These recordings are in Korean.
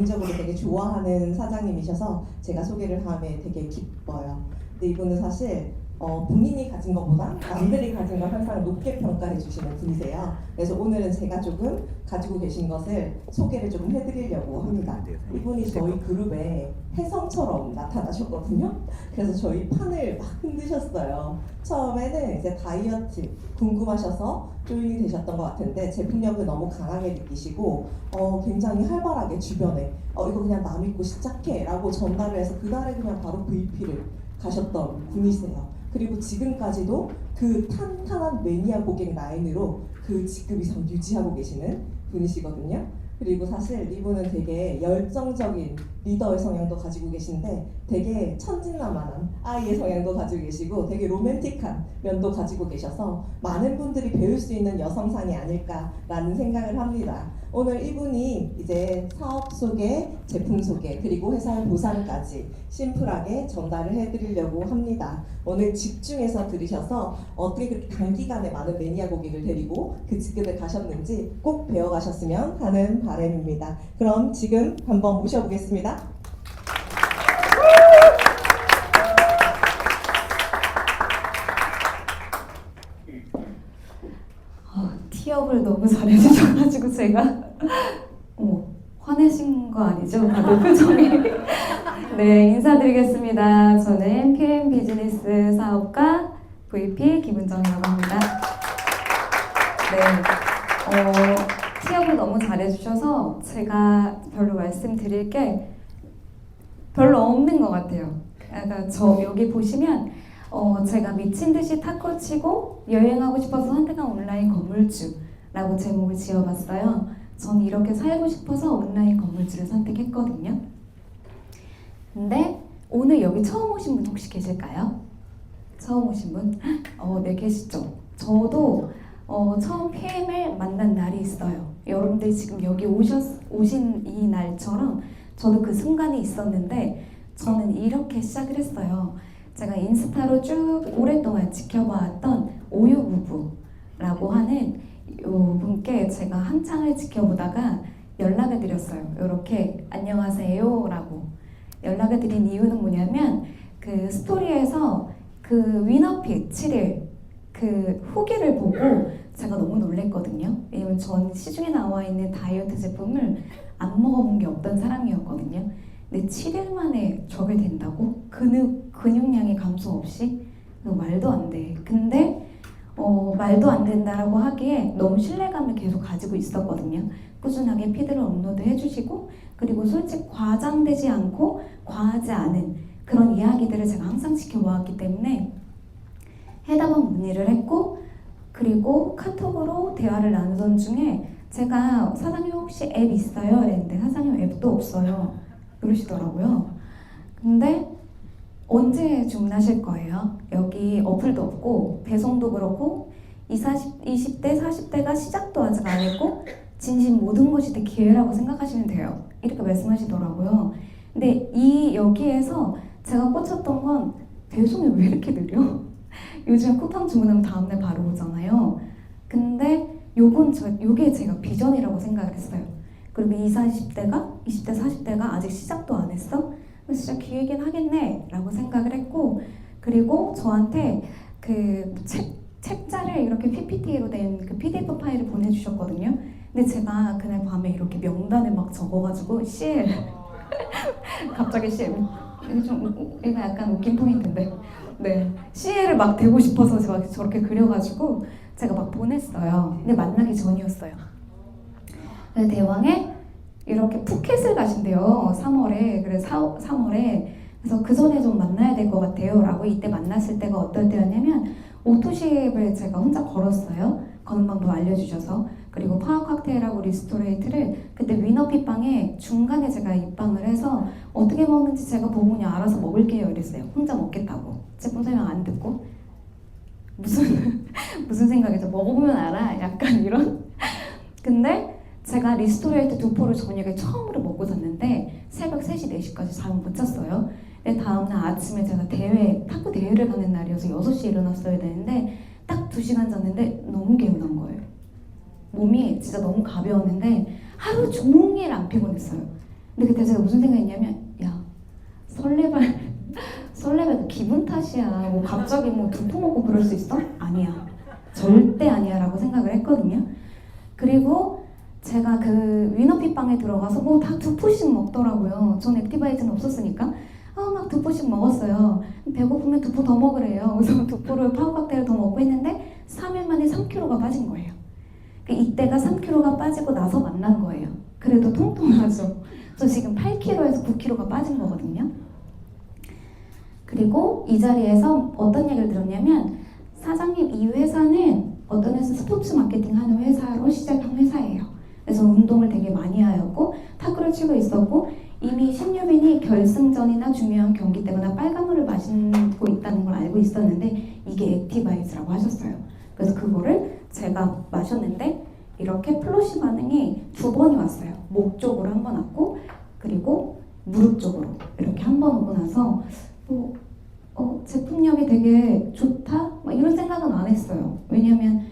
개인적으로 되게 좋아하는 사장님이셔서 제가 소개를 함에 되게 기뻐요. 근데 이분은 사실 본인이 가진 것보다 남들이 가진 걸 항상 높게 평가해 주시는 분이세요. 그래서 오늘은 제가 조금 가지고 계신 것을 소개를 조금 해드리려고 합니다. 이분이 저희 그룹에 혜성처럼 나타나셨거든요. 그래서 저희 판을 막 흔드셨어요. 처음에는 이제 다이어트 궁금하셔서 조인이 되셨던 것 같은데 제품력을 너무 강하게 느끼시고 굉장히 활발하게 주변에 이거 그냥 나 믿고 시작해 라고 전달을 해서 그달에 그냥 바로 VP를 가셨던 분이세요. 그리고 지금까지도 그 탄탄한 매니아 고객 라인으로 그 직급 이상 유지하고 계시는 분이시거든요. 그리고 사실 이분은 되게 열정적인 리더의 성향도 가지고 계신데 되게 천진난만한 아이의 성향도 가지고 계시고 되게 로맨틱한 면도 가지고 계셔서 많은 분들이 배울 수 있는 여성상이 아닐까라는 생각을 합니다. 오늘 이분이 이제 사업 소개, 제품 소개, 그리고 회사의 보상까지 심플하게 전달을 해드리려고 합니다. 오늘 집중해서 들으셔서 어떻게 그렇게 단기간에 많은 매니아 고객을 데리고 그 직급에 가셨는지 꼭 배워가셨으면 하는 바람입니다. 그럼 지금 한번 모셔보겠습니다. 티업을 너무 잘해주셔가지고 제가 화내신 거 아니죠? 다들 표정이. 네, 인사드리겠습니다. 저는 PM 비즈니스 사업가 VP 김은정이라고 합니다. 네, 티업을 너무 잘해주셔서 제가 별로 말씀드릴 게 별로 없는 것 같아요. 그러니까 저 여기 보시면 제가 미친 듯이 탁구 치고 여행하고 싶어서 선택한 온라인 건물주라고 제목을 지어봤어요. 저는 이렇게 살고 싶어서 온라인 건물주를 선택했거든요. 근데 오늘 여기 처음 오신 분 혹시 계실까요? 처음 오신 분? 네, 계시죠? 저도 처음 PM을 만난 날이 있어요. 여러분들 지금 여기 오신 이 날처럼 저도 그 순간이 있었는데 저는 이렇게 시작을 했어요. 제가 인스타로 쭉 오랫동안 지켜봐왔던 오유부부라고 하는 요 분께 제가 한창을 지켜보다가 연락을 드렸어요. 이렇게 안녕하세요 라고 연락을 드린 이유는 뭐냐면 그 스토리에서 그 위너핏 7일 그 후기를 보고 제가 너무 놀랬거든요. 왜냐면 전 시중에 나와 있는 다이어트 제품을 안 먹어본 게 없던 사람이었거든요. 근데 7일 만에 저게 된다고? 근육량이 감소 없이? 말도 안 돼. 근데 말도 안 된다라고 하기에 너무 신뢰감을 계속 가지고 있었거든요. 꾸준하게 피드를 업로드 해주시고 그리고 솔직히 과장되지 않고 과하지 않은 그런 이야기들을 제가 항상 지켜보았기 때문에 해답은 문의를 했고 그리고 카톡으로 대화를 나누던 중에 제가 사장님 혹시 앱 있어요? 이랬는데 사장님 앱도 없어요. 그러시더라고요. 근데 언제 주문하실 거예요? 여기 어플도 없고 배송도 그렇고 20대, 40대가 시작도 아직 안 했고 진심 모든 것이 다 기회라고 생각하시면 돼요. 이렇게 말씀하시더라고요. 근데 여기에서 제가 꽂혔던 건 배송이 왜 이렇게 느려? 요즘 쿠팡 주문하면 다음날 바로 오잖아요. 근데 요게 제가 비전이라고 생각을 했어요. 그리고 20, 30대가 40대가 아직 시작도 안 했어? 진짜 기회긴 하겠네 라고 생각을 했고 그리고 저한테 그 책자를 이렇게 PPT로 된 그 PDF 파일을 보내주셨거든요. 근데 제가 그날 밤에 이렇게 명단을 막 적어가지고 CL 갑자기 CL 이거 약간 웃긴 포인트인데 네 CL을 막 대고 싶어서 제가 저렇게 그려가지고 제가 막 보냈어요. 근데 만나기 전이었어요. 근데 대왕에 이렇게 푸켓을 가신대요. 3월에. 그래서 3월에 그래서 그 전에 좀 만나야 될 것 같아요 라고 이때 만났을 때가 어떨 때였냐면 오토십을 제가 혼자 걸었어요. 거는 방법 알려주셔서. 그리고 파워 칵테일하고 리스토레이트를 그때 위너핏 방에 중간에 제가 입방을 해서 어떻게 먹는지 제가 보고 그냥 알아서 먹을게요 이랬어요. 혼자 먹겠다고. 제품 설명 안 듣고 무슨 생각이죠? 먹어보면 알아? 약간 이런. 근데 제가 리스토레이트 2포를 저녁에 처음으로 먹고 잤는데 새벽 3시, 4시까지 잠을 못 잤어요. 근데 다음날 아침에 제가 탁구 대회를 가는 날이어서 6시에 일어났어야 되는데 딱 2시간 잤는데 너무 개운한 거예요. 몸이 진짜 너무 가벼웠는데 하루 종일 안 피곤했어요. 근데 그때 제가 무슨 생각했냐면, 야, 설레발 기분 탓이야. 뭐 갑자기 뭐 두포 먹고 그럴 수 있어? 아니야. 절대 아니야 라고 생각을 했거든요. 그리고 제가 그 위너피빵에 들어가서 뭐 다 두 포씩 먹더라고요. 전 액티바이트는 없었으니까 막 두 포씩 먹었어요. 배고프면 두 포 더 먹으래요. 그래서 두 포를 파우각대를 더 먹고 했는데 3일 만에 3kg가 빠진 거예요. 이때가 3kg가 빠지고 나서 만난 거예요. 그래도 통통하죠. 저 지금 8kg에서 9kg가 빠진 거거든요. 그리고 이 자리에서 어떤 얘기를 들었냐면, 사장님, 이 회사는 어떤 회사 스포츠 마케팅 하는 회사로 시작한 회사예요. 그래서 운동을 되게 많이 하였고 탁구를 치고 있었고 이미 신유빈이 결승전이나 중요한 경기 때마다 빨간물을 마시고 있다는 걸 알고 있었는데 이게 액티바이즈라고 하셨어요. 그래서 그거를 제가 마셨는데 이렇게 플러시 반응이 2번이 왔어요. 목 쪽으로 한 번 왔고 그리고 무릎 쪽으로 이렇게 한 번 오고 나서 제품력이 되게 좋다? 막 이런 생각은 안 했어요. 왜냐면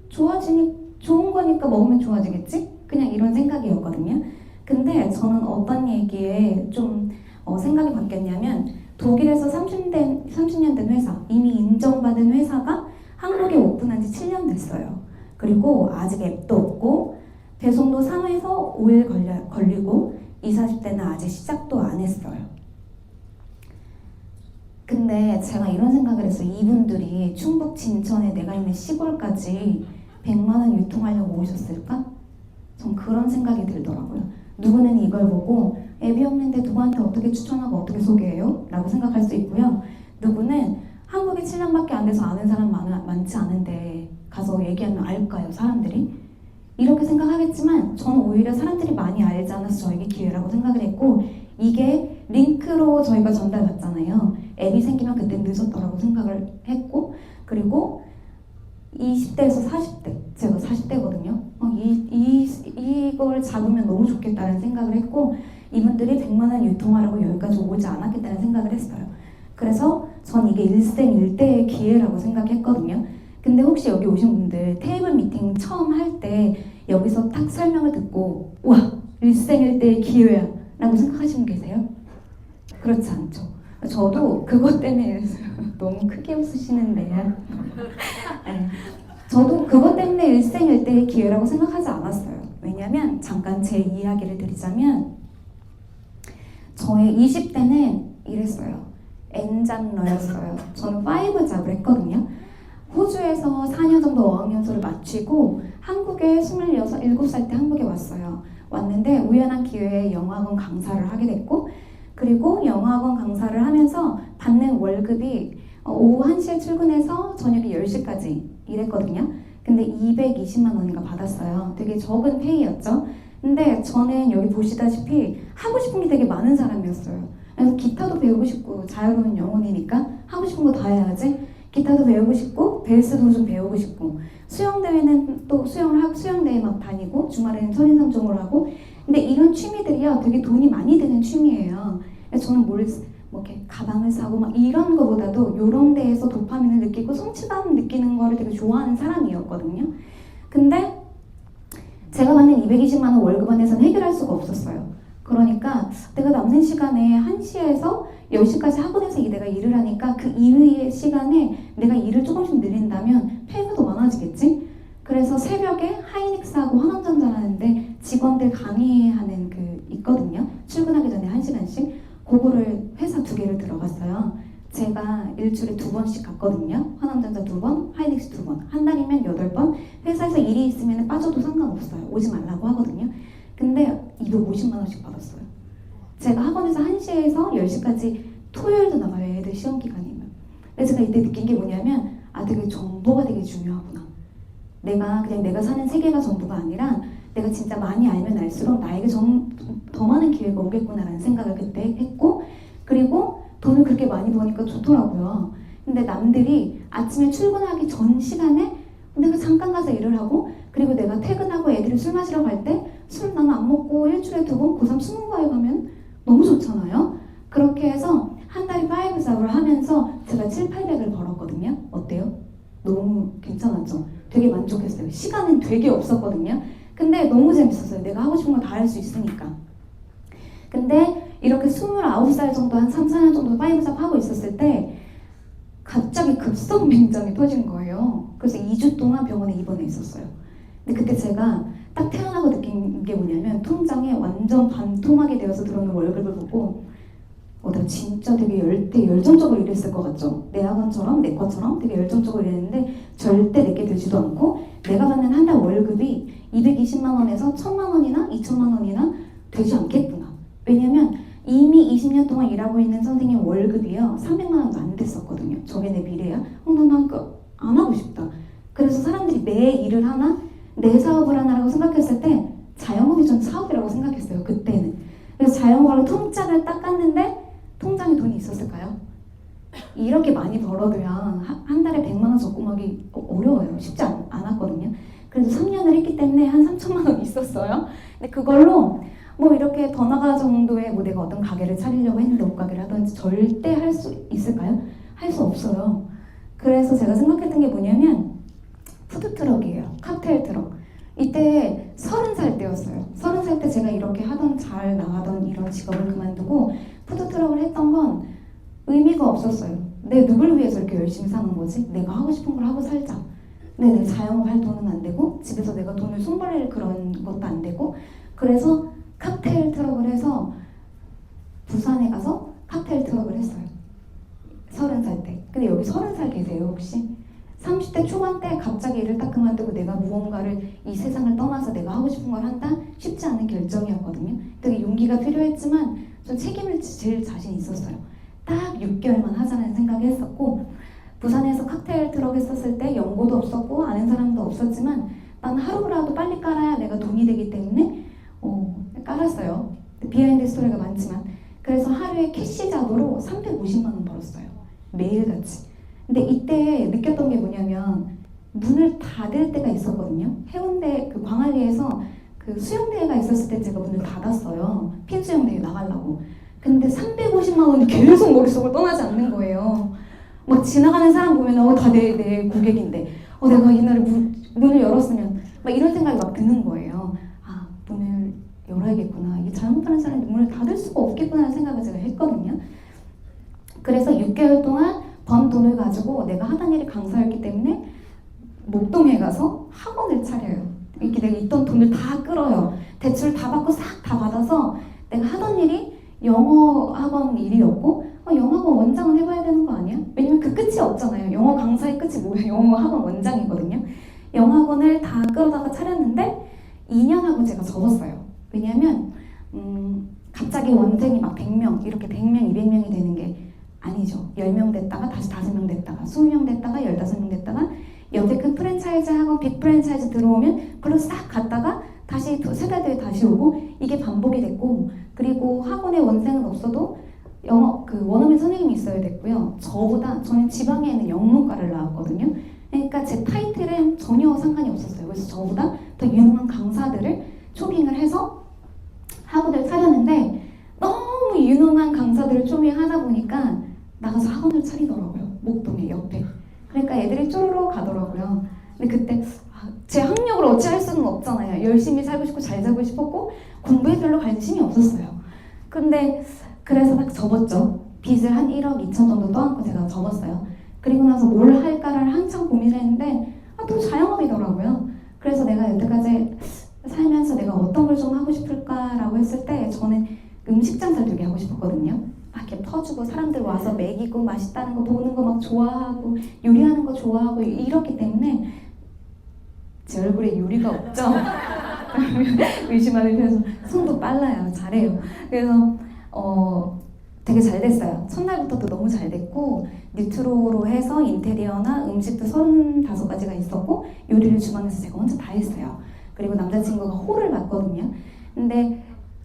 좋은 거니까 먹으면 좋아지겠지? 그냥 이런 생각이었거든요. 근데 저는 어떤 얘기에 좀 생각이 바뀌었냐면, 독일에서 30년 된 회사, 이미 인정받은 회사가 한국에 오픈한 지 7년 됐어요. 그리고 아직 앱도 없고 배송도 3에서 5일 걸리고 20, 40대는 아직 시작도 안 했어요. 근데 제가 이런 생각을 했어요. 이분들이 충북 진천에 내가 있는 시골까지 100만 원 유통하려고 오셨을까? 전 그런 생각이 들더라고요. 누구는 이걸 보고 앱이 없는데 누구한테 어떻게 추천하고 어떻게 소개해요? 라고 생각할 수 있고요. 누구는 한국에 7년밖에 안 돼서 아는 사람 많지 않은데 가서 얘기하면 알까요, 사람들이? 이렇게 생각하겠지만 저는 오히려 사람들이 많이 알지 않아서 저에게 기회라고 생각을 했고, 이게 링크로 저희가 전달받잖아요. 앱이 생기면 그때 늦었더라고 생각을 했고, 그리고 20대에서 40대, 제가 40대거든요. 이걸 잡으면 너무 좋겠다는 생각을 했고, 이분들이 100만 원 유통하라고 여기까지 오지 않았겠다는 생각을 했어요. 그래서 전 이게 일생일대의 기회라고 생각했거든요. 근데 혹시 여기 오신 분들 테이블 미팅 처음 할 때 여기서 딱 설명을 듣고 와, 일생일대의 기회야 라고 생각하시는 분 계세요? 그렇지 않죠. 저도 그것 때문에 너무 크게 웃으시는데요. 네. 저도 그것 때문에 일생일대의 기회라고 생각하지 않았어요. 왜냐면 잠깐 제 이야기를 드리자면, 저의 20대는 이랬어요. N잡러였어요. 저는 5잡을 했거든요. 호주에서 4년 정도 어학연수를 마치고 한국에 27살 때 한국에 왔어요. 왔는데 우연한 기회에 영어학원 강사를 하게 됐고, 그리고 영어학원 강사를 하면서 받는 월급이 오후 1시에 출근해서 저녁에 10시까지 일했거든요. 근데 220만 원인가 받았어요. 되게 적은 페이였죠. 근데 저는 여기 보시다시피 하고 싶은 게 되게 많은 사람이었어요. 그래서 기타도 배우고 싶고, 자유로운 영혼이니까 하고 싶은 거 다 해야지. 기타도 배우고 싶고, 벨스도 좀 배우고 싶고, 수영대회는 또 수영대회 막 다니고, 주말에는 천인상종을 하고. 근데 이런 취미들이요, 되게 돈이 많이 드는 취미예요. 그래서 저는 뭐 이렇게 가방을 사고 막 이런 거보다도 이런 데에서 도파민을 느끼고 성취감 느끼는 거를 되게 좋아하는 사람이었거든요. 근데 제가 받는 220만 원 월급 안에서는 해결할 수가 없었어요. 그러니까 내가 남는 시간에 1시에서 10시까지 학원에서 내가 일을 하니까 그 이후의 시간에 내가 일을 조금씩 늘린다면 페이가 더 많아지겠지? 그래서 새벽에 하이닉스하고 환원전자하는데 직원들 강의하는 있거든요. 출근하기 전에 1시간씩. 그거를 회사 2개를 들어갔어요. 제가 일주일에 2번씩 갔거든요. 환원전자 2번, 하이닉스 2번. 한 달이면 8번. 회사에서 일이 있으면 빠져도 상관없어요. 오지 말라고 하거든요. 근데 250만 원씩 받았어요. 제가 학원에서 1시에서 10시까지 토요일도 나가요. 애들 시험 기간이면. 근데 제가 이때 느낀 게 뭐냐면, 되게 정보가 되게 중요하구나. 내가 사는 세계가 전부가 아니라 내가 진짜 많이 알면 알수록 나에게 더 많은 기회가 오겠구나라는 생각을 그때 했고, 그리고 돈을 그렇게 많이 버니까 좋더라고요. 근데 남들이 아침에 출근하기 전 시간에 내가 잠깐 가서 일을 하고, 그리고 내가 퇴근하고 애들이 술 마시러 갈 때 술 나는 안 먹고 일주일에 2번 고3 수능과에 가면 너무 좋잖아요. 그렇게 해서 한 달에 5잡을 하면서 제가 700~800을 벌었거든요. 어때요? 너무 괜찮았죠? 되게 만족했어요. 시간은 되게 없었거든요. 근데 너무 재밌었어요. 내가 하고 싶은 거 다 할 수 있으니까. 근데 이렇게 29살 정도 한 3, 4년 정도 파이브잡 하고 있었을 때 갑자기 급성 맹장이 터진 거예요. 그래서 2주 동안 병원에 입원해 있었어요. 근데 그때 제가 딱 태어나고 느낀 게 뭐냐면 통장에 완전 반토막이 되어서 들어오는 월급을 보고 나 진짜 되게 열정적으로 일했을 것 같죠? 내 학원처럼 내 것처럼 되게 열정적으로 일했는데 절대 내게 되지도 않고 내가 받는 한 달 월급이 220만 원에서 1000만 원이나 2000만 원이나 되지 않겠구나. 왜냐면 이미 20년 동안 일하고 있는 선생님 월급이요 300만 원도 안 됐었거든요. 저게 내 미래야? 난 그거 안 하고 싶다. 그래서 사람들이 내 일을 하나? 내 사업을 하나라고 생각했을 때 자영업이 전 사업이라고 생각했어요. 그때는. 그래서 자영업으로 통장을 딱 깠는데 통장에 돈이 있었을까요? 이렇게 많이 벌어도야 한 달에 100만 원 적금하기 어려워요. 쉽지 않았거든요. 그래도 3년을 했기 때문에 한 3천만 원 있었어요. 근데 그걸로 뭐 이렇게 번화가 정도의 뭐 내가 어떤 가게를 차리려고 했는데 옷가게를 하든지 절대 할 수 있을까요? 할 수 없어요. 그래서 제가 생각했던 게 뭐냐면 푸드트럭이에요. 칵테일 트럭. 이때 30살 때였어요. 30살 때 제가 이렇게 하던 잘 나가던 이런 직업을 그만두고 푸드트럭을 했던 건 의미가 없었어요. 내 누굴 위해서 이렇게 열심히 사는 거지? 내가 하고 싶은 걸 하고 살자. 근데 내 자영업 할 돈은 안 되고 집에서 내가 돈을 손벌릴 그런 것도 안 되고 그래서 칵테일 트럭을 해서 부산에 가서 칵테일 트럭을 했어요. 30살 때. 근데 여기 30살 계세요 혹시? 30대 초반 때 갑자기 일을 딱 그만두고 내가 무언가를 이 세상을 떠나서 내가 하고 싶은 걸 한다? 쉽지 않은 결정이었거든요. 되게 용기가 필요했지만 전 책임을 질 자신 있었어요. 딱 6개월만 하자는 생각을 했었고 부산에서 칵테일 트럭 했었을 때 연고도 없었고 아는 사람도 없었지만 난 하루라도 빨리 깔아야 내가 돈이 되기 때문에 깔았어요. 비하인드 스토리가 많지만 그래서 하루에 캐시 잡으로 350만 원 벌었어요. 매일같이. 근데 이때 느꼈던 게 뭐냐면 문을 닫을 때가 있었거든요. 해운대 그 광안리에서 그 수영대회가 있었을 때 제가 문을 닫았어요. 핀수영대회 나가려고. 근데 350만 원이 계속 머릿속을 떠나지 않는 거예요. 막 지나가는 사람 보면 다 내 고객인데 내가 이날에 문을 열었으면 막 이런 생각이 막 드는 거예요. 문을 열어야겠구나. 이게 잘못하는 사람이 문을 닫을 수가 없겠구나 하는 생각을 제가 했거든요. 그래서 6개월 동안 번 돈을 가지고 내가 하던 일이 강사였기 때문에 목동에 가서 학원을 차려요. 이렇게 내가 있던 돈을 다 끌어요. 대출 다 받고 싹 다 받아서 내가 하던 일이 영어 학원 일이었고 영어 학원 원장은 해봐야 되는 거 아니야? 왜냐면 그 끝이 없잖아요. 영어 강사의 끝이 뭐예요? 영어 학원 원장이거든요. 영어 학원을 다 끌어다가 차렸는데 2년 하고 제가 접었어요. 왜냐면 갑자기 원생이 막 100명 이렇게 100명, 200명이 되는 게 아니죠. 10명 됐다가 다시 5명 됐다가 20명 됐다가 15명 됐다가 옆에 큰 프랜차이즈 학원 빅 프랜차이즈 들어오면 그걸로 싹 갔다가 다시 3달 뒤에 다시 오고 이게 반복이 됐고 그리고 학원에 원생은 없어도 영어 그 원어민 선생님이 있어야 됐고요. 저는 지방에 있는 영문과를 나왔거든요. 그러니까 제 타이틀은 전혀 상관이 없었어요. 그래서 저보다 더 유능한 강사들을 초빙을 해서 학원을 차렸는데 너무 유능한 강사들을 초빙하다 보니까 나가서 학원을 차리더라고요. 목동에 옆에. 그러니까 애들이 쪼르르 가더라고요. 근데 그때 제 학력을 어찌할 수는 없잖아요. 열심히 살고 싶고 잘 살고 싶었고 공부에 별로 관심이 없었어요. 근데 그래서 딱 접었죠. 빚을 한 1억 2천 정도 떠안고 제가 접었어요. 그리고 나서 뭘 할까를 한참 고민을 했는데 또 자영업이더라고요. 그래서 내가 여태까지 살면서 내가 어떤 걸 좀 하고 싶을까라고 했을 때 저는 음식 장사를 되게 하고 싶었거든요. 막 이렇게 퍼주고 사람들 와서 먹이고 맛있다는 거 보는 거 막 좋아하고 요리하는 거 좋아하고 이렇기 때문에 제 얼굴에 요리가 없죠. 의심하는 편에서 손도 빨라요. 잘해요. 그래서 되게 잘 됐어요. 첫날부터도 너무 잘 됐고 니트로로 해서 인테리어나 음식도 35가지가 있었고 요리를 주방에서 제가 혼자 다 했어요. 그리고 남자친구가 홀을 맡거든요. 근데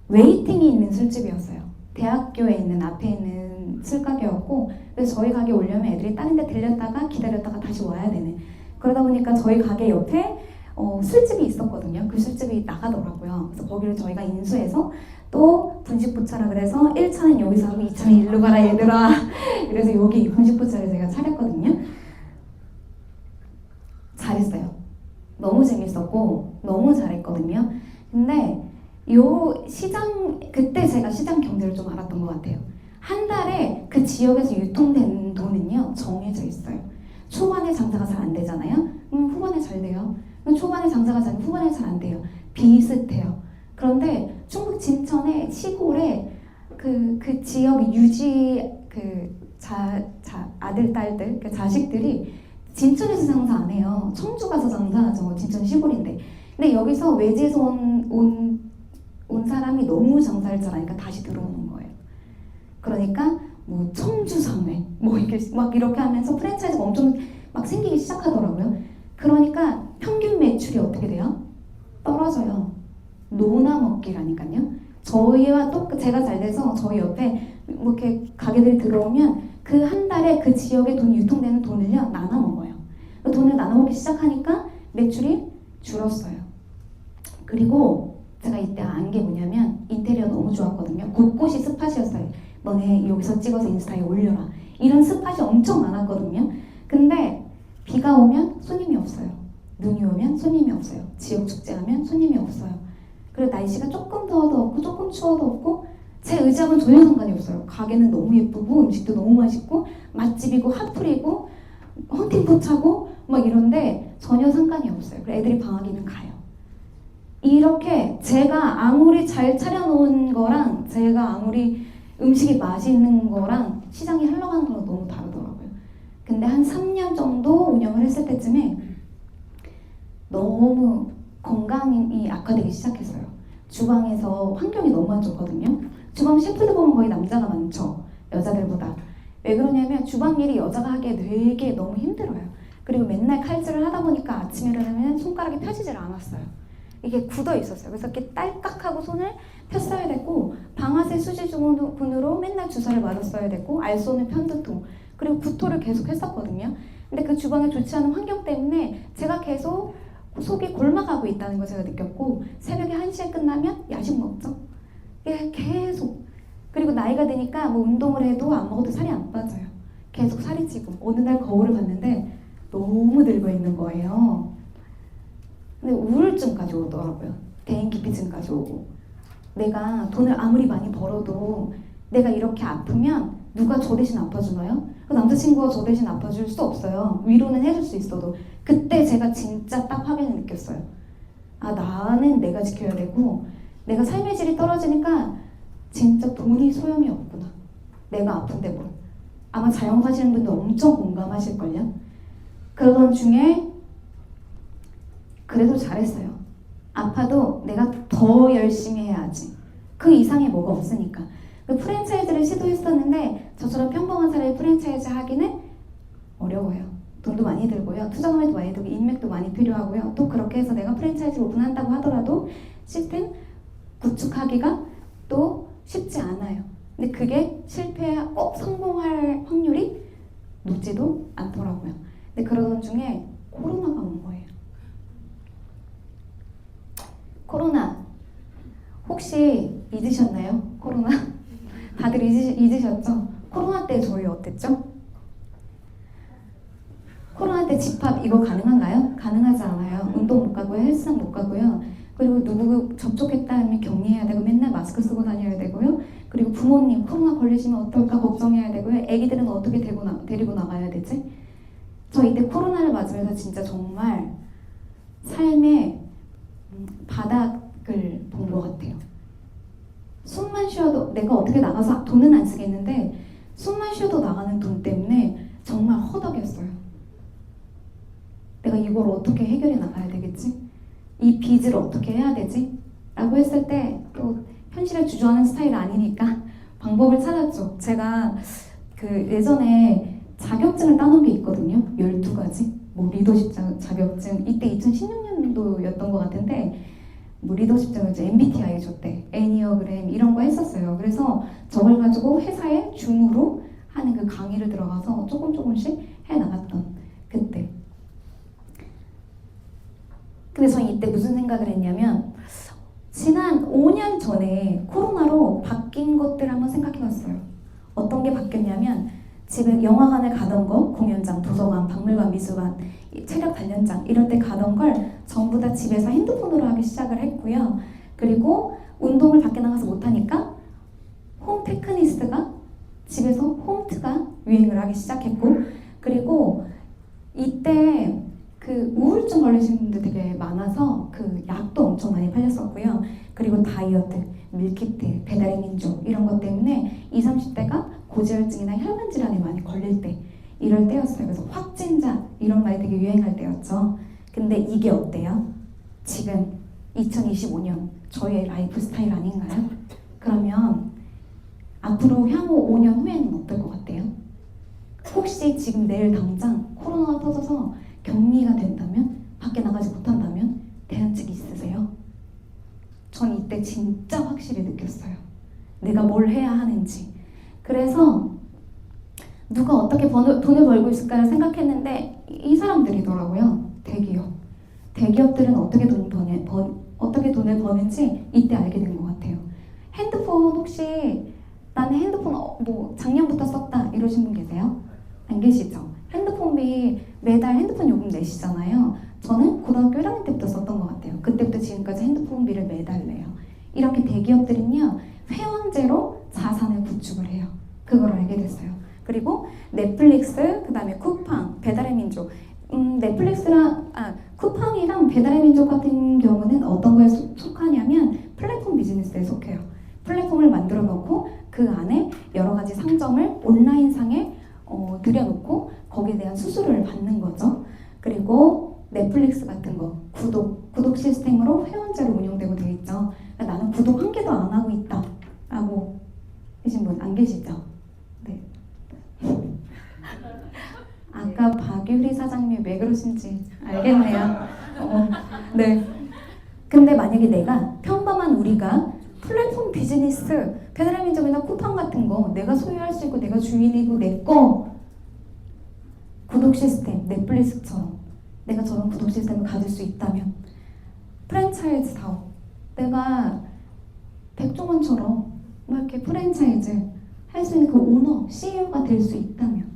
웨이팅이 있는 술집이었어요. 대학교에 있는 앞에 있는 술가게였고 그래서 저희 가게 오려면 애들이 다른 데 들렸다가 기다렸다가 다시 와야 되는 그러다 보니까 저희 가게 옆에 술집이 있었거든요. 그 술집이 나가더라고요. 그래서 거기를 저희가 인수해서 또 분식부차라 그래서 1차는 여기서 하고 2차는 일로 가라 얘들아. 그래서 여기 분식부차를 제가 차렸거든요. 잘했어요. 너무 재밌었고 너무 잘했거든요. 근데 요 시장 그때 제가 시장 경제를 좀 알았던 것 같아요. 한 달에 그 지역에서 유통되는 돈은요 정해져 있어요. 초반에 장사가 잘 안 되잖아요. 후반에 잘 돼요. 초반에 장사가 잘 후반에 잘 안 돼요. 비슷해요. 그런데 충북 진천의 시골에 그 지역 유지 아들 딸들 그 자식들이 진천에서 장사 안 해요. 청주 가서 장사하죠. 진천 시골인데. 근데 여기서 외지에서 온 사람이 너무 장사를 잘하니까 다시 들어오는 거예요. 그러니까 뭐 청주상회 뭐 이렇게 막 이렇게 하면서 프랜차이즈가 엄청 막 생기기 시작하더라고요. 그러니까 평균 매출이 어떻게 돼요? 떨어져요. 노나 먹기라니까요. 저희와 또 제가 잘 돼서 저희 옆에 뭐 이렇게 가게들이 들어오면 그 한 달에 그 지역에 돈 유통되는 돈을요 나눠 먹어요. 그 돈을 나눠 먹기 시작하니까 매출이 줄었어요. 그리고 제가 이때 안 게 뭐냐면 인테리어 너무 좋았거든요. 곳곳이 스팟이었어요. 너네 여기서 찍어서 인스타에 올려라. 이런 스팟이 엄청 많았거든요. 근데 비가 오면 손님이 없어요. 눈이 오면 손님이 없어요. 지역 축제하면 손님이 없어요. 그리고 날씨가 조금 더워도 없고 조금 추워도 없고 제 의지하고는 전혀 상관이 없어요. 가게는 너무 예쁘고 음식도 너무 맛있고 맛집이고 핫플이고 헌팅포차고 막 이런데 전혀 상관이 없어요. 그래서 애들이 방학이면 가요. 이렇게 제가 아무리 잘 차려놓은 거랑 제가 아무리 음식이 맛있는 거랑 시장이 흘러가는 거랑 너무 다르더라고요. 근데 한 3년 정도 운영을 했을 때쯤에 너무 건강이 악화되기 시작했어요. 주방에서 환경이 너무 안 좋거든요. 주방 셰프들 보면 거의 남자가 많죠. 여자들보다. 왜 그러냐면 주방 일이 여자가 하기에 되게 너무 힘들어요. 그리고 맨날 칼질을 하다 보니까 아침에 일어나면 손가락이 펴지질 않았어요. 이게 굳어 있었어요. 그래서 이렇게 딸깍하고 손을 폈어야 되고 방아쇠 수지군으로 맨날 주사를 맞았어야 되고 알쏘는 편두통 그리고 구토를 계속 했었거든요. 근데 그 주방에 좋지 않은 환경 때문에 제가 계속 속이 골마가고 있다는 걸 제가 느꼈고 새벽에 1시에 끝나면 야식 먹죠. 이게 계속 그리고 나이가 드니까 뭐 운동을 해도 안 먹어도 살이 안 빠져요. 계속 살이 찌고 어느 날 거울을 봤는데 너무 늙어 있는 거예요. 근데 우울증까지 오더라고요. 대인기피증까지 오고 내가 돈을 아무리 많이 벌어도 내가 이렇게 아프면 누가 저 대신 아파주나요? 그 남자친구가 저 대신 아파줄 수 없어요. 위로는 해줄 수 있어도 그때 제가 진짜 딱 확연히 느꼈어요. 아 나는 내가 지켜야 되고 내가 삶의 질이 떨어지니까 진짜 돈이 소용이 없구나. 내가 아픈데 뭘. 아마 자영 사시는 분들 엄청 공감하실걸요. 그러던 중에 그래도 잘했어요. 아파도 내가 더 열심히 해야지. 그 이상의 뭐가 없으니까. 그 프랜차이즈를 시도했었는데 저처럼 평범한 사람이 프랜차이즈 하기는 어려워요. 돈도 많이 들고요. 투자금도 많이 들고 인맥도 많이 필요하고요. 또 그렇게 해서 내가 프랜차이즈를 오픈한다고 하더라도 시스템 구축하기가 또 쉽지 않아요. 근데 그게 꼭 성공할 확률이 높지도 않더라고요. 근데 그러던 중에 코로나가 온 거예요. 코로나 혹시 잊으셨나요? 코로나? 다들 잊으셨죠? 코로나 때 저희 어땠죠? 코로나 때 집합 이거 가능한가요? 가능하지 않아요. 운동 못 가고요. 헬스장 못 가고요. 그리고 누구 접촉했다 하면 격리해야 되고 맨날 마스크 쓰고 다녀야 되고요. 그리고 부모님 코로나 걸리시면 어떨까 걱정해야 되고요. 애기들은 어떻게 데리고 나가야 되지? 저 이때 코로나를 맞으면서 진짜 정말 삶의 바닥을 본 것 같아요. 숨만 쉬어도 내가 어떻게 나가서 돈은 안 쓰겠는데 숨만 쉬어도 나가는 돈 때문에 정말 허덕였어요. 내가 이걸 어떻게 해결해 나가야 되겠지? 이 빚을 어떻게 해야 되지? 라고 했을 때 또 현실에 주저하는 스타일 아니니까 방법을 찾았죠. 제가 그 예전에 자격증을 따놓은 게 있거든요. 12가지. 뭐 리더십 자격증 이때 2016년도였던 것 같은데 뭐 리더십 자격증 MBTI 줬대. 애니어그램 이런 거 했었어요. 그래서 저걸 가지고 회사에 줌으로 하는 그 강의를 들어가서 조금씩 해나갔던 그때. 근데 저는 이때 무슨 생각을 했냐면 지난 5년 전에 코로나로 바뀐 것들 한번 생각해봤어요. 어떤 게 바뀌었냐면 집에 영화관을 가던 거, 공연장, 도서관, 박물관, 미술관, 체력 단련장 이런 데 가던 걸 전부 다 집에서 핸드폰으로 하기 시작을 했고요. 그리고 운동을 밖에 나가서 못하니까 홈 테크니스트가 집에서 홈트가 유행을 하기 시작했고, 그리고 이때 그 우울증 걸리신 분들 되게 많아서 그 약도 엄청 많이 팔렸었고요. 그리고 다이어트, 밀키트, 배달의 민족 이런 것 때문에 20, 30대가 고지혈증이나 혈관 질환에 많이 걸릴 때, 이럴 때였어요. 그래서 확진자 이런 말이 되게 유행할 때였죠. 근데 이게 어때요? 지금 2025년 저희의 라이프 스타일 아닌가요? 그러면 앞으로 향후 5년 후에는 어떨 것 같아요? 혹시 지금 내일 당장 코로나가 터져서 격리가 된다면, 밖에 나가지 못한다면 대안책이 있으세요? 전 이때 진짜 확실히 느꼈어요. 내가 뭘 해야 하는지. 그래서 누가 어떻게 돈을 벌고 있을까를 생각했는데 이 사람들이더라고요. 대기업들은 어떻게 돈을 버는지 이때 알게 된 것 같아요. 핸드폰 혹시 나는 핸드폰 뭐 작년부터 썼다 이러신 분 계세요? 안 계시죠? 핸드폰비 매달 핸드폰 요금 내시잖아요. 저는 고등학교 1학년 때부터 썼던 것 같아요. 그때부터 지금까지 핸드폰비를 매달 내요. 이렇게 대기업들은요, 회원제로 자산을 구축을 해요. 그걸 알게 됐어요. 그리고 넷플릭스, 그 다음에 쿠팡, 배달의 민족. 쿠팡이랑 배달의 민족 같은 경우는 어떤 거에 속하냐면 플랫폼 비즈니스에 속해요. 플랫폼을 만들어 놓고 그 안에 여러 가지 상점을 온라인상에 들여놓고 거기에 대한 수수료를 받는 거죠. 그리고 넷플릭스 같은 거 구독 시스템으로 회원제로 운영되고 되어 있죠. 그러니까 나는 구독 한 개도 안 하고 있다 라고 계신 분 안 계시죠? 네. 아까 박유리 사장님이 왜 그러신지 알겠네요. 네. 근데 만약에 내가 평범한 우리가 플랫폼 비즈니스, 배달의 민족이나 쿠팡 같은 거 내가 소유할 수 있고 내가 주인이고 내 거 구독 시스템, 넷플릭스처럼 내가 저런 구독 시스템을 가질 수 있다면, 프랜차이즈 사업, 내가 백종원처럼 막 이렇게 프랜차이즈 할 수 있는 그 오너, CEO가 될 수 있다면,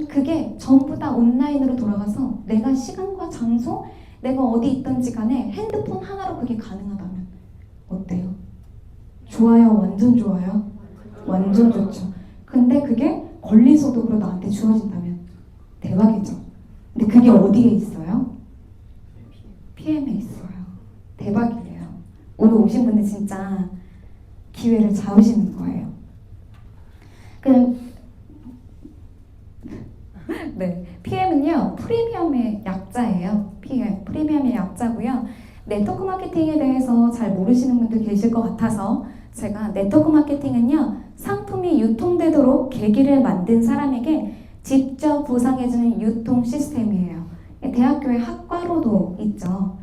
그게 전부 다 온라인으로 돌아가서 내가 시간과 장소, 내가 어디 있든지 간에 핸드폰 하나로 그게 가능하다면 어때요? 좋아요? 완전 좋아요? 완전 좋죠. 근데 그게 권리소득으로 나한테 주어진다면 대박이죠. 근데 그게 어디에 있어요? PM에 있어요. 대박이에요. 오늘 오신 분들 진짜 기회를 잡으시는 거예요. 네, PM은요 프리미엄의 약자예요. 프리미엄의 약자고요. 네트워크 마케팅에 대해서 잘 모르시는 분들 계실 것 같아서 제가 네트워크 마케팅은요, 상품이 유통되도록 계기를 만든 사람에게 직접 보상해주는 유통 시스템이에요. 대학교의 학과로도 있죠.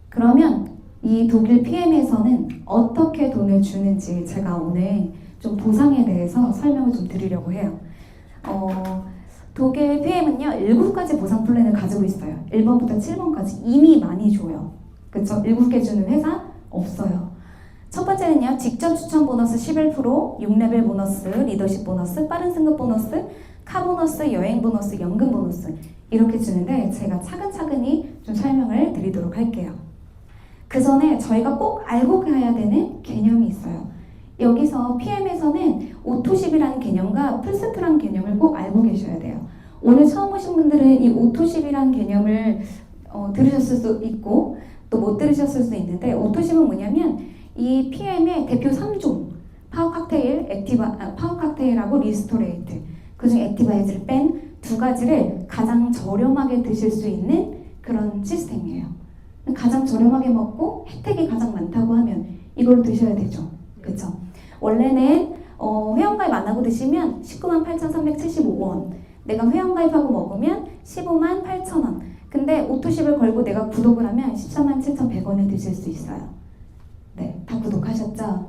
그러면 이 독일 PM에서는 어떻게 돈을 주는지 제가 오늘 좀 보상에 대해서 설명을 좀 드리려고 해요. 독일 PM은요 7가지 보상 플랜을 가지고 있어요. 1번부터 7번까지 이미 많이 줘요. 그쵸? 7개 주는 회사 없어요. 첫 번째는요, 직접 추천 보너스 11%, 6레벨 보너스, 리더십 보너스, 빠른 승급 보너스, 카 보너스, 여행 보너스, 연금 보너스 이렇게 주는데 제가 차근차근히 좀 설명을 드리도록 할게요. 그 전에 저희가 꼭 알고 가야 되는 개념이 있어요. 여기서 PM에서는 오토십이라는 개념과 풀세트라는 개념을 꼭 알고 계셔야 돼요. 오늘 처음 오신 분들은 이 오토십이라는 개념을 들으셨을 수도 있고 또 못 들으셨을 수도 있는데, 오토십은 뭐냐면 이 PM의 대표 3종 파워 칵테일하고 리스토레이트, 그중 액티바이즈를 뺀 두 가지를 가장 저렴하게 드실 수 있는 그런 시스템이에요. 가장 저렴하게 먹고 혜택이 가장 많다고 하면 이걸로 드셔야 되죠. 그쵸? 원래는 회원가입 안 하고 드시면 198,375원, 내가 회원가입하고 먹으면 158,000원. 근데 오토십을 걸고 내가 구독을 하면 147,100원에 드실 수 있어요. 네, 다 구독하셨죠?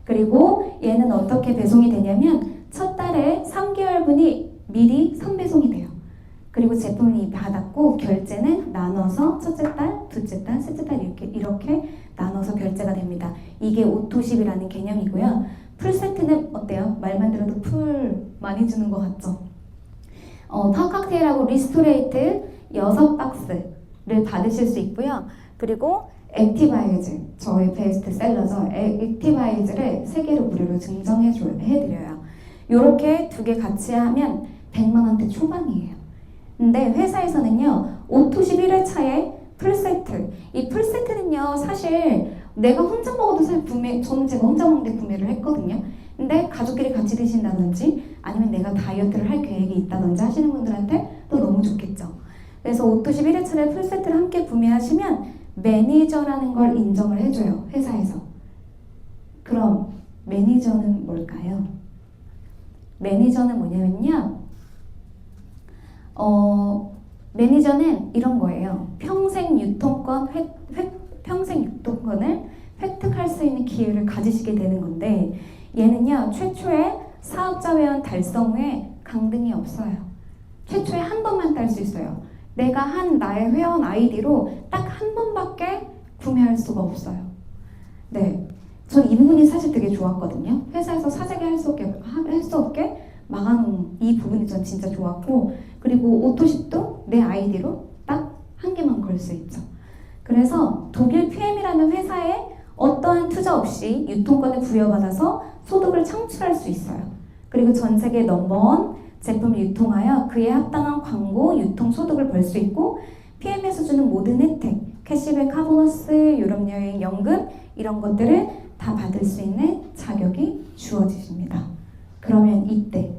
그리고 얘는 어떻게 배송이 되냐면 첫 달에 3개월분이 미리 선배송이 돼요. 그리고 제품을 받았고 결제는 나눠서 첫째 달, 둘째 달, 셋째 달 이렇게 나눠서 결제가 됩니다. 이게 오토십이라는 개념이고요. 풀세트는 어때요? 말만 들어도 풀 많이 주는 것 같죠? 파워 칵테일하고 리스토레이트 6박스를 받으실 수 있고요. 그리고 액티바이즈, 저희 베스트셀러죠. 액티바이즈를 3개를 무료로 해드려요. 요렇게 2개 같이 하면 100만 원대 초반이에요. 근데 회사에서는요, 5투십 1회차에 풀세트. 이 풀세트는요, 사실 내가 혼자 먹어도 사실 저는 제가 혼자 먹는데 구매를 했거든요. 근데 가족끼리 같이 드신다든지 아니면 내가 다이어트를 할 계획이 있다든지 하시는 분들한테 또 너무 좋겠죠. 그래서 5투십 1회차를 풀세트를 함께 구매하시면 매니저라는 걸 인정을 해줘요, 회사에서. 그럼 매니저는 뭘까요? 매니저는 뭐냐면요, 매니저는 이런 거예요. 평생 유통권을 획득할 수 있는 기회를 가지시게 되는 건데, 얘는요, 최초의 사업자 회원 달성 후에 강등이 없어요. 최초에 한 번만 딸 수 있어요. 내가 한 나의 회원 아이디로 딱 한 번밖에 구매할 수가 없어요. 네, 전 이 부분이 사실 되게 좋았거든요. 회사에서 사재기 할 수 없게 막아놓은 이 부분이 전 진짜 좋았고, 그리고 오토십도 내 아이디로 딱 한 개만 걸 수 있죠. 그래서 독일 PM이라는 회사에 어떠한 투자 없이 유통권을 부여받아서 소득을 창출할 수 있어요. 그리고 전 세계 넘버원 제품을 유통하여 그에 합당한 광고, 유통 소득을 벌 수 있고, PM에서 주는 모든 혜택, 캐시백, 카보너스, 유럽 여행, 연금 이런 것들을 다 받을 수 있는 자격이 주어지십니다. 그러면 이때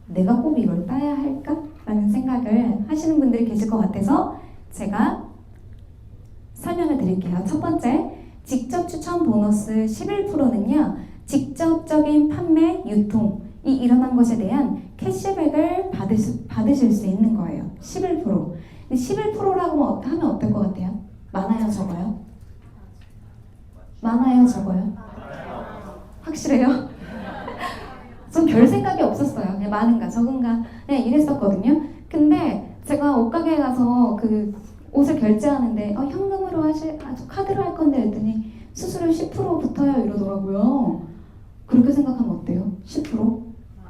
내가 꼭 이걸 따야 할까? 라는 생각을 하시는 분들이 계실 것 같아서 제가 설명을 드릴게요. 첫 번째, 직접 추천 보너스 11%는요, 직접적인 판매, 유통이 일어난 것에 대한 캐시백을 받으실 수 있는 거예요. 11%. 11%라고 하면 어떨 것 같아요? 많아요, 적어요? 많아요, 적어요? 확실해요? 전 별 생각이 없었어요. 그냥 많은가 적은가 그냥 이랬었거든요. 근데 제가 옷가게에 가서 그 옷을 결제하는데 현금으로 카드로 할 건데 했더니 수수료 10% 붙어요 이러더라고요. 그렇게 생각하면 어때요? 10%?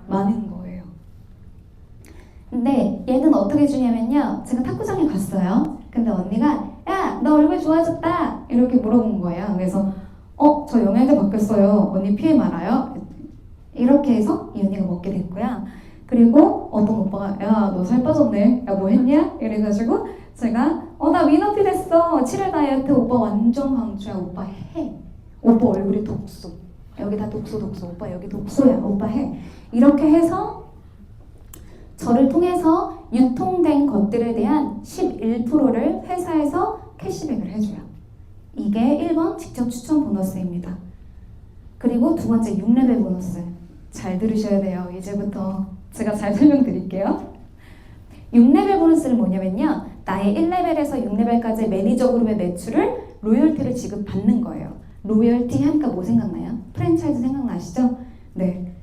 많은 거예요. 근데 얘는 어떻게 주냐면요, 제가 탁구장에 갔어요. 근데 언니가 야, 너 얼굴 좋아졌다 이렇게 물어본 거예요. 그래서 저 영양제 바뀌었어요. 언니 PM 알아요? 이렇게 해서 이 언니가 먹게 됐고요. 그리고 어떤 오빠가 야, 너 살 빠졌네. 야, 뭐 했냐? 이래가지고 제가 나 위너피 됐어. 7일 다이어트. 오빠 완전 강추야. 오빠 해. 오빠 얼굴이 독소. 여기 다 독소. 오빠 여기 독소야. 오빠 해. 이렇게 해서 저를 통해서 유통된 것들에 대한 11%를 회사에서 캐시백을 해줘요. 이게 1번 직접 추천 보너스입니다. 그리고 두 번째 6레벨 보너스. 잘 들으셔야 돼요. 이제부터 제가 잘 설명드릴게요. 6레벨 보너스는 뭐냐면요, 나의 1레벨에서 6레벨까지 매니저 그룹의 매출을 로열티를 지급받는 거예요. 로열티 하니까 뭐 생각나요? 프랜차이즈 생각나시죠? 네.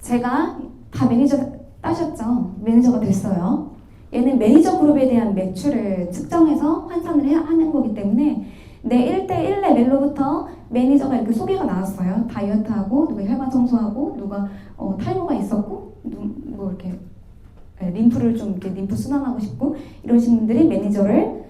제가 다 매니저 따셨죠? 매니저가 됐어요. 얘는 매니저 그룹에 대한 매출을 측정해서 환산을 하는 거기 때문에 내 1대1 레벨로부터 매니저가 이렇게 소개가 나왔어요. 다이어트하고, 누가 혈관 청소하고, 누가 탈모가 있었고, 뭐 이렇게 림프를 좀 이렇게 림프 순환하고 싶고 이러신 분들이 매니저를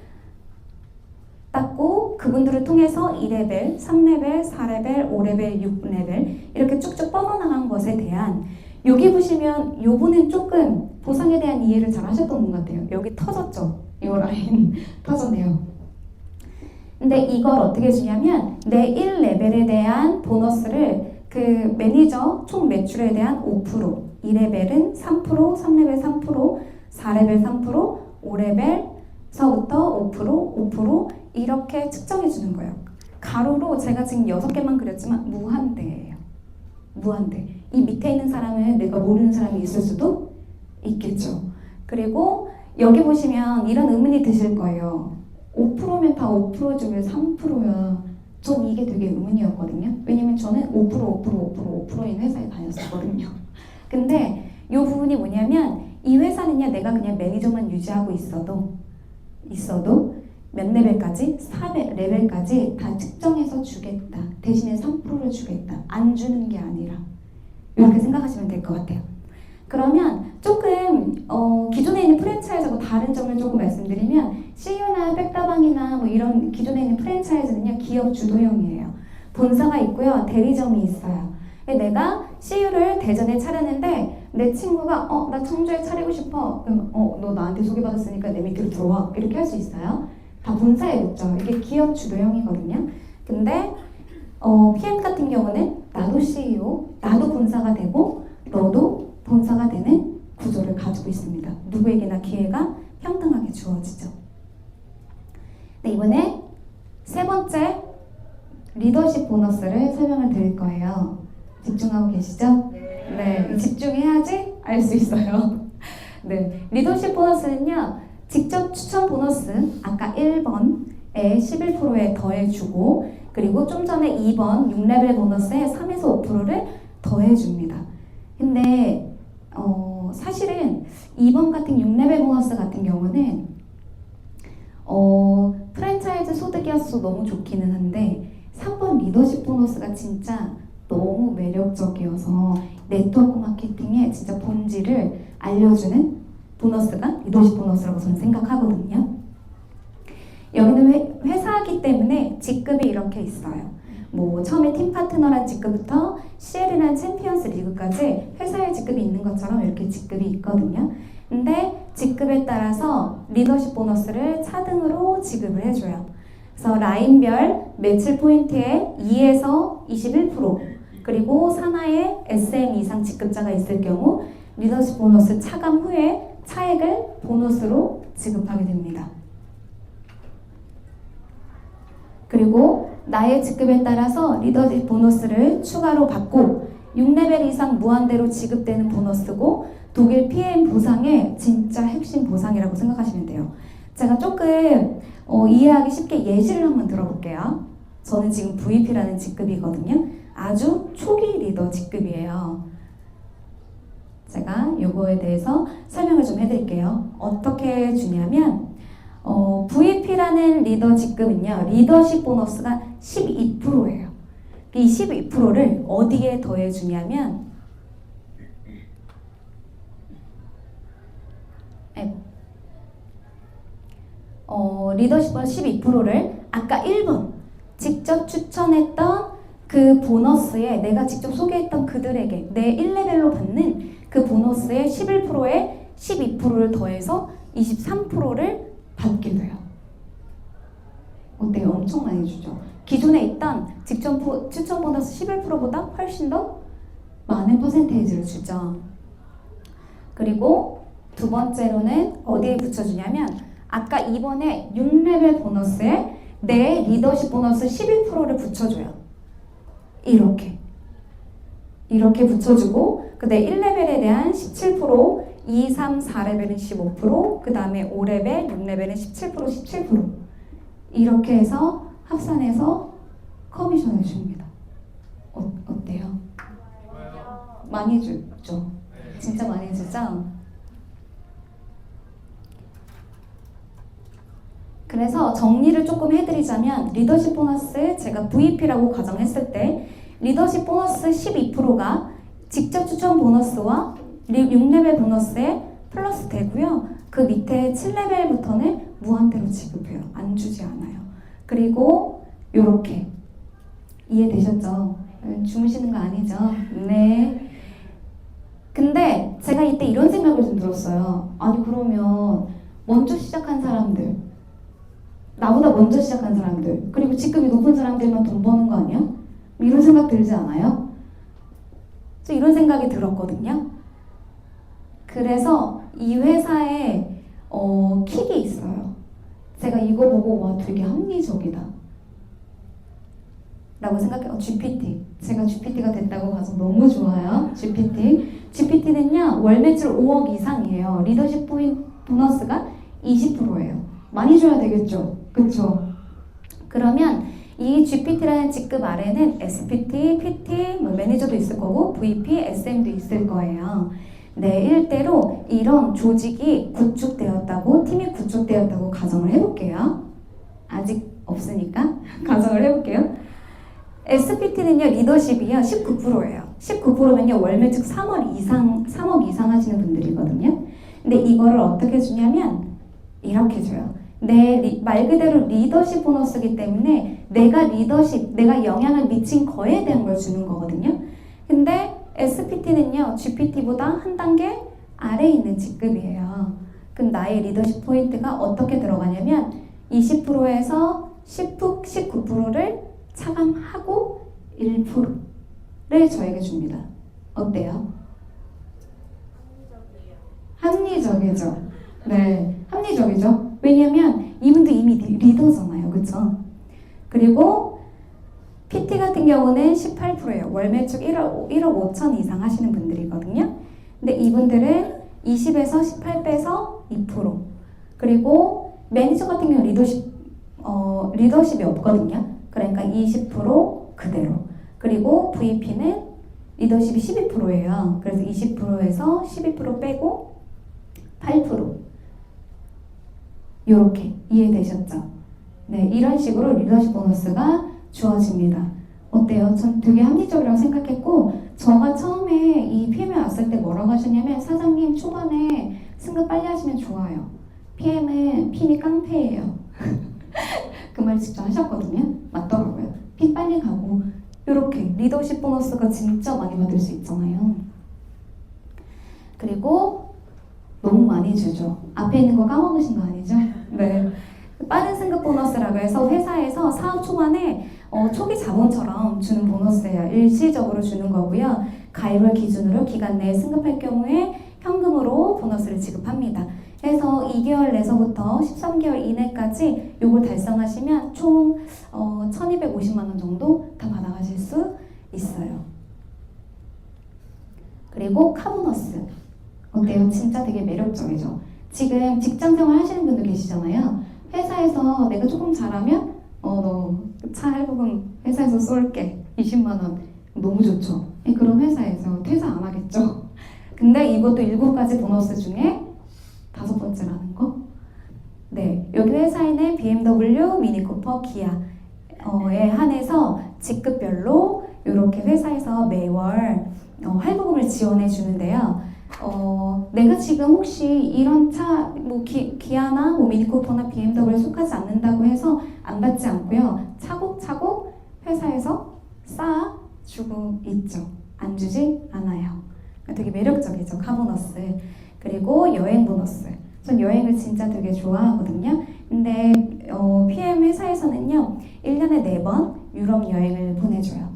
땄고, 그분들을 통해서 2레벨, 3레벨, 4레벨, 5레벨, 6레벨 이렇게 쭉쭉 뻗어나간 것에 대한, 여기 보시면 요번엔 조금 보상에 대한 이해를 잘 하셨던 것 같아요. 여기 터졌죠? 이 라인 터졌네요. 근데 이걸 어떻게 주냐면 내 1레벨에 대한 보너스를 그 매니저 총 매출에 대한 5%, 2레벨은 3%, 3레벨 3%, 4레벨 3%, 5레벨서부터 5% 이렇게 측정해 주는 거예요. 가로로 제가 지금 6개만 그렸지만 무한대예요. 무한대. 이 밑에 있는 사람은 내가 모르는 사람이 있을 수도 있겠죠. 그리고 여기 보시면 이런 의문이 드실 거예요. 5%면 다 5% 중에 3%야. 전 이게 되게 의문이었거든요. 왜냐면 저는 5%인 회사에 다녔었거든요. 근데 이 부분이 뭐냐면 이 회사는요, 내가 그냥 매니저만 유지하고 있어도 몇 레벨까지? 4레벨까지 다 측정해서 주겠다. 대신에 3%를 주겠다. 안 주는 게 아니라. 이렇게 생각하시면 될 것 같아요. 그러면 조금 기존에 있는 프랜차이즈하고 다른 점을 조금 말씀드리면 CU나 백다방이나 뭐 이런 기존에 있는 프랜차이즈는요 기업 주도형이에요. 본사가 있고요 대리점이 있어요. 내가 CU를 대전에 차렸는데 내 친구가 나 청주에 차리고 싶어. 그럼 너 나한테 소개받았으니까 내 밑으로 들어와. 이렇게 할 수 있어요. 다 본사에 있죠. 이게 기업 주도형이거든요. 근데 PM 같은 경우는 나도 CEO, 나도 본사가 되고 너도 본사가 되는 구조를 가지고 있습니다. 누구에게나 기회가 평등하게 주어지죠. 네, 이번에 세 번째 리더십 보너스를 설명을 드릴 거예요. 집중하고 계시죠? 네, 집중해야지 알 수 있어요. 네, 리더십 보너스는요, 직접 추천 보너스, 아까 1번에 11%에 더해주고, 그리고 좀 전에 2번 6레벨 보너스에 3에서 5%를 더해줍니다. 근데 사실은 2번 같은 6레벨 보너스 같은 경우는 프랜차이즈 소득이었어 너무 좋기는 한데 3번 리더십 보너스가 진짜 너무 매력적이어서 네트워크 마케팅의 진짜 본질을 알려주는 보너스가 리더십 보너스라고 저는 생각하거든요. 여기는 회사이기 때문에 직급이 이렇게 있어요. 뭐 처음에 팀 파트너란 직급부터 CL이란 챔피언스 리그까지 회사의 직급이 있는 것처럼 이렇게 직급이 있거든요. 근데 직급에 따라서 리더십 보너스를 차등으로 지급을 해줘요. 그래서 라인별 매출 포인트에 2에서 21%, 그리고 산하에 SM 이상 직급자가 있을 경우 리더십 보너스 차감 후에 차액을 보너스로 지급하게 됩니다. 그리고 나의 직급에 따라서 리더십 보너스를 추가로 받고 6레벨 이상 무한대로 지급되는 보너스고 독일 PM 보상의 진짜 핵심 보상이라고 생각하시면 돼요. 제가 조금 이해하기 쉽게 예시를 한번 들어볼게요. 저는 지금 VP라는 직급이거든요. 아주 초기 리더 직급이에요. 제가 이거에 대해서 설명을 좀 해드릴게요. 어떻게 주냐면 VP라는 리더 직급은요, 리더십 보너스가 12%예요. 이 12%를 어디에 더해주냐면, 리더십 보너스 12%를 아까 1번 직접 추천했던 그 보너스에 내가 직접 소개했던 그들에게 내 1레벨로 받는 그 보너스의 11%에 12%를 더해서 23%를 받게 돼요. 어때요? 엄청 많이 주죠. 기존에 있던 직접 추천 보너스 11%보다 훨씬 더 많은 퍼센테이지를 주죠. 그리고 두 번째로는 어디에 붙여주냐면 아까 이번에 6레벨 보너스에 내 리더십 보너스 11%를 붙여줘요. 이렇게 붙여주고 내 1레벨에 대한 17%, 2, 3, 4레벨은 15%, 그 다음에 5레벨, 6레벨은 17%, 17% 이렇게 해서 합산해서 커미션을 줍니다. 어때요? 많이 주죠? 진짜 많이 주죠? 그래서 정리를 조금 해드리자면 리더십 보너스 제가 VP라고 가정했을 때 리더십 보너스 12%가 직접 추천 보너스와 6레벨 보너스에 플러스 되고요. 그 밑에 7레벨부터는 무한대로 지급해요. 안 주지 않아요. 그리고 요렇게 이해되셨죠? 주무시는 거 아니죠? 네. 근데 제가 이때 이런 생각을 좀 들었어요. 아니 그러면 먼저 시작한 사람들, 나보다 먼저 시작한 사람들, 그리고 직급이 높은 사람들만 돈 버는 거 아니야? 이런 생각 들지 않아요? 저 이런 생각이 들었거든요. 그래서 이 회사에 킥이 있어요. 제가 이거 보고 와 되게 합리적이다 라고 생각해요. GPT. 제가 GPT가 됐다고 봐서 너무 좋아요. GPT는요 월 매출 5억 이상이에요. 리더십 보너스가 20%예요. 많이 줘야 되겠죠? 그쵸? 그러면 이 GPT라는 직급 아래는 SPT, PT, 매니저도 있을 거고 VP, SM도 있을 거예요. 네, 일대로 이런 조직이 구축되었다고, 팀이 구축되었다고 가정을 해볼게요. 아직 없으니까 가정을 해볼게요. SPT는요, 리더십이요, 19%예요. 19%면요 월 매출 3억 이상 하시는 분들이거든요. 근데 이거를 어떻게 주냐면 이렇게 줘요. 말 그대로 리더십 보너스이기 때문에 내가 영향을 미친 거에 대한 걸 주는 거거든요. 근데 SPT는요 GPT보다 한 단계 아래에 있는 직급이에요. 그럼 나의 리더십 포인트가 어떻게 들어가냐면 20%에서 19%를 차감하고 1%를 저에게 줍니다. 어때요? 합리적이죠. 네, 합리적이죠. 왜냐면 이분도 이미 리더잖아요. 그쵸? 그리고 PT 같은 경우는 18%예요. 월 매출 1억 5천 이상 하시는 분들이거든요. 근데 이분들은 20에서 18 빼서 2%. 그리고 매니저 같은 경우 리더십이 없거든요. 그러니까 20% 그대로. 그리고 VP는 리더십이 12%예요. 그래서 20%에서 12% 빼고 8%. 요렇게 이해되셨죠? 네, 이런 식으로 리더십 보너스가 주어집니다. 어때요? 전 되게 합리적이라고 생각했고, 저가 처음에 이 PM에 왔을 때 뭐라고 하셨냐면, 사장님 초반에 승급 빨리 하시면 좋아요. PM이 깡패예요. 그 말 직접 하셨거든요. 맞더라고요. PM 빨리 가고 이렇게 리더십 보너스가 진짜 많이 받을 수 있잖아요. 그리고 너무 많이 주죠. 앞에 있는 거 까먹으신 거 아니죠? 네. 빠른 승급 보너스라고 해서 회사에서 사업 초반에 초기 자본처럼 주는 보너스예요. 일시적으로 주는 거고요. 가입을 기준으로 기간 내에 승급할 경우에 현금으로 보너스를 지급합니다. 그래서 2개월 내서부터 13개월 이내까지 요걸 달성하시면 총 1250만 원 정도 다 받아가실 수 있어요. 그리고 카보너스. 어때요? 진짜 되게 매력적이죠. 지금 직장생활 하시는 분들 계시잖아요. 회사에서 내가 조금 잘하면 너 차 할부금 회사에서 쏠게 20만 원 너무 좋죠. 그럼 회사에서 퇴사 안 하겠죠. 근데 이것도 7가지 보너스 중에 5번째라는 거. 네, 여기 회사에는 BMW, 미니쿠퍼, 기아에 한해서 직급별로 이렇게 회사에서 매월 할부금을 지원해 주는데요. 내가 지금 혹시 이런 차, 기아나 미니쿠퍼나 BMW에 속하지 않는다고 해서 안 받지 않고요. 차곡차곡 회사에서 쌓아주고 있죠. 안 주지 않아요. 되게 매력적이죠. 카보너스. 그리고 여행 보너스. 전 여행을 진짜 되게 좋아하거든요. 근데 PM 회사에서는요. 1년에 4번 유럽 여행을 보내줘요.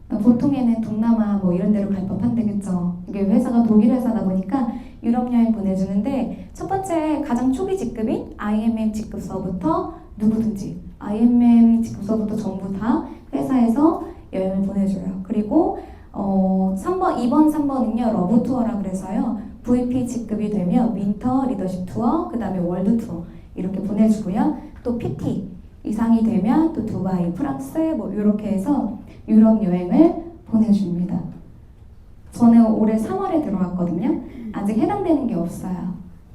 보통에는 동남아 이런 데로 갈 법한데 그쵸? 이게 회사가 독일 회사다 보니까 유럽 여행 보내주는데 첫 번째 가장 초기 직급인 IMM 직급서부터 누구든지 IMM 직급서부터 전부 다 회사에서 여행을 보내줘요. 그리고 2번, 3번은요 러브 투어라 그래서요 VP 직급이 되면 윈터 리더십 투어, 그 다음에 월드 투어 이렇게 보내주고요. 또 PT 이상이 되면 또 두바이, 프랑스 이렇게 해서 유럽 여행을 보내줍니다. 저는 올해 3월에 들어왔거든요. 아직 해당되는 게 없어요.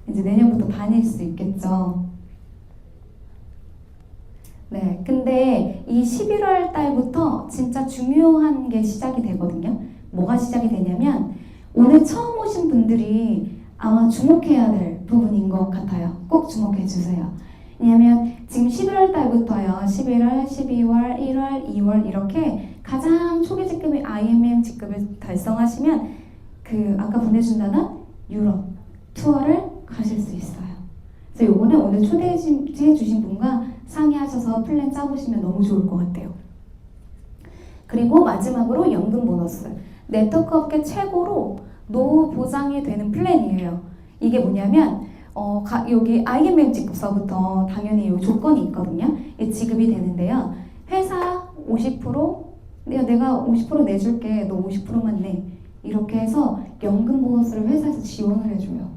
이제 내년부터 다닐 수 있겠죠. 네, 근데 이 11월 달부터 진짜 중요한 게 시작이 되거든요. 뭐가 시작이 되냐면 오늘 처음 오신 분들이 아마 주목해야 될 부분인 것 같아요. 꼭 주목해 주세요. 왜냐면 지금 11월 달부터요. 11월, 12월, 1월, 2월 이렇게 가장 초기 직급인 IMM 직급을 달성하시면 그 아까 보내준다는 유럽 투어를 가실 수 있어요. 그래서 요거는 오늘 초대해 주신 분과 상의하셔서 플랜 짜보시면 너무 좋을 것 같아요. 그리고 마지막으로 연금 보너스. 네트워크 업계 최고로 노후 보장이 되는 플랜이에요. 이게 뭐냐면 여기 IMM 직급서부터 당연히 요 조건이 있거든요. 지급이 되는데요. 회사 50%, 내가 50% 내줄게, 너 50%만 내. 이렇게 해서 연금 보너스를 회사에서 지원을 해줘요.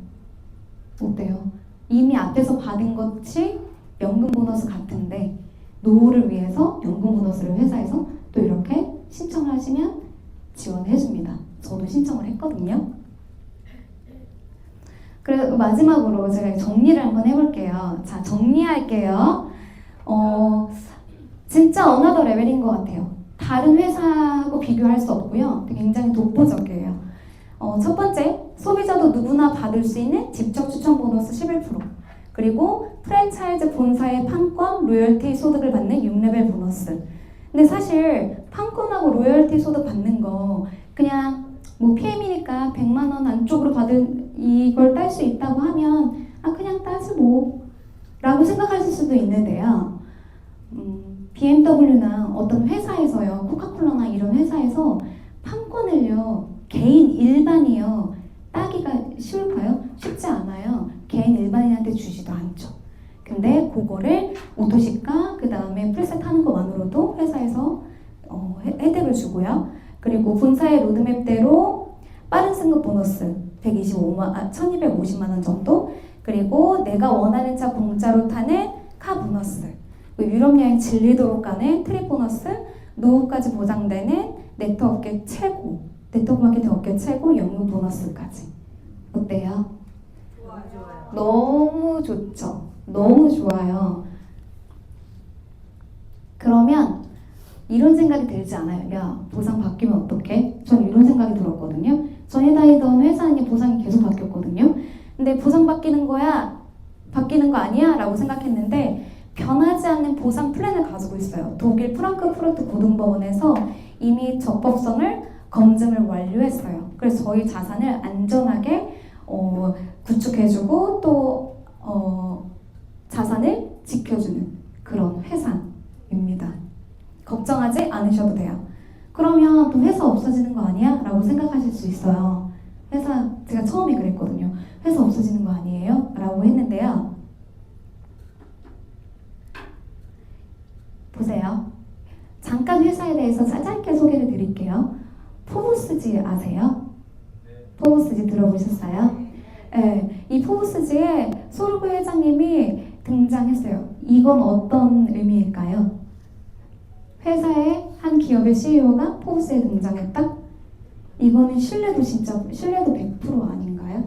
어때요? 이미 앞에서 받은 것이 연금 보너스 같은데 노후를 위해서 연금 보너스를 회사에서 또 이렇게 신청을 하시면 지원을 해줍니다. 저도 신청을 했거든요. 그래서 마지막으로 제가 정리를 한번 해볼게요. 자, 정리할게요. 진짜 어나더 레벨인 것 같아요. 다른 회사하고 비교할 수 없고요. 굉장히 독보적이에요. 첫 번째, 소비자도 누구나 받을 수 있는 직접 추천 보너스 11%. 그리고 프랜차이즈 본사의 판권, 로열티 소득을 받는 6레벨 보너스. 근데 사실 판권하고 로열티 소득 받는 거 그냥 뭐 PM이니까 100만 원 안쪽으로 받은 이걸 딸 수 있다고 하면 그냥 따지 뭐 라고 생각하실 수도 있는데요. BMW나 어떤 회사에서요, 코카콜라나 이런 회사에서 판권을요, 개인 일반이요 따기가 쉬울까요? 쉽지 않아요. 개인 일반인한테 주지도 않죠. 근데 그거를 오토시가 그 다음에 프리셋 하는 것만으로도 회사에서 혜택을 주고요. 그리고 본사의 로드맵대로 빠른 승급 보너스 1250만 원 정도. 그리고 내가 원하는 차 공짜로 타는 카 보너스. 유럽 여행 질리도록 가는 트립 보너스. 노후까지 보장되는 네트워크 최고. 네트워크 마케팅 업계 최고 연금 보너스까지. 어때요? 좋아요. 너무 좋죠. 너무 좋아요. 그러면 이런 생각이 들지 않아요? 야, 보상 바뀌면 어떡해? 전 이런 생각이 들었거든요. 전에 다니던 회사는 보상이 계속 바뀌었거든요. 근데 보상 바뀌는 거야? 바뀌는 거 아니야? 라고 생각했는데 변하지 않는 보상 플랜을 가지고 있어요. 독일 프랑크푸르트 고등법원에서 이미 적법성을 검증을 완료했어요. 그래서 저희 자산을 안전하게 구축해주고 또 자산을 지켜주는 그런 회사입니다. 걱정하지 않으셔도 돼요. 그러면 또 회사 없어지는 거 아니야? 라고 생각하실 수 있어요. 제가 처음에 그랬거든요. 회사 없어지는 거 아니에요? 라고 했는데요. 보세요. 잠깐 회사에 대해서 짧게 소개를 드릴게요. 포브스지 아세요? 포브스지 들어보셨어요? 네, 이 포브스지에 소르브 회장님이 등장했어요. 이건 어떤 의미일까요? 회사의 한 기업의 CEO가 포브스에 등장했다? 이거는 신뢰도 100% 아닌가요?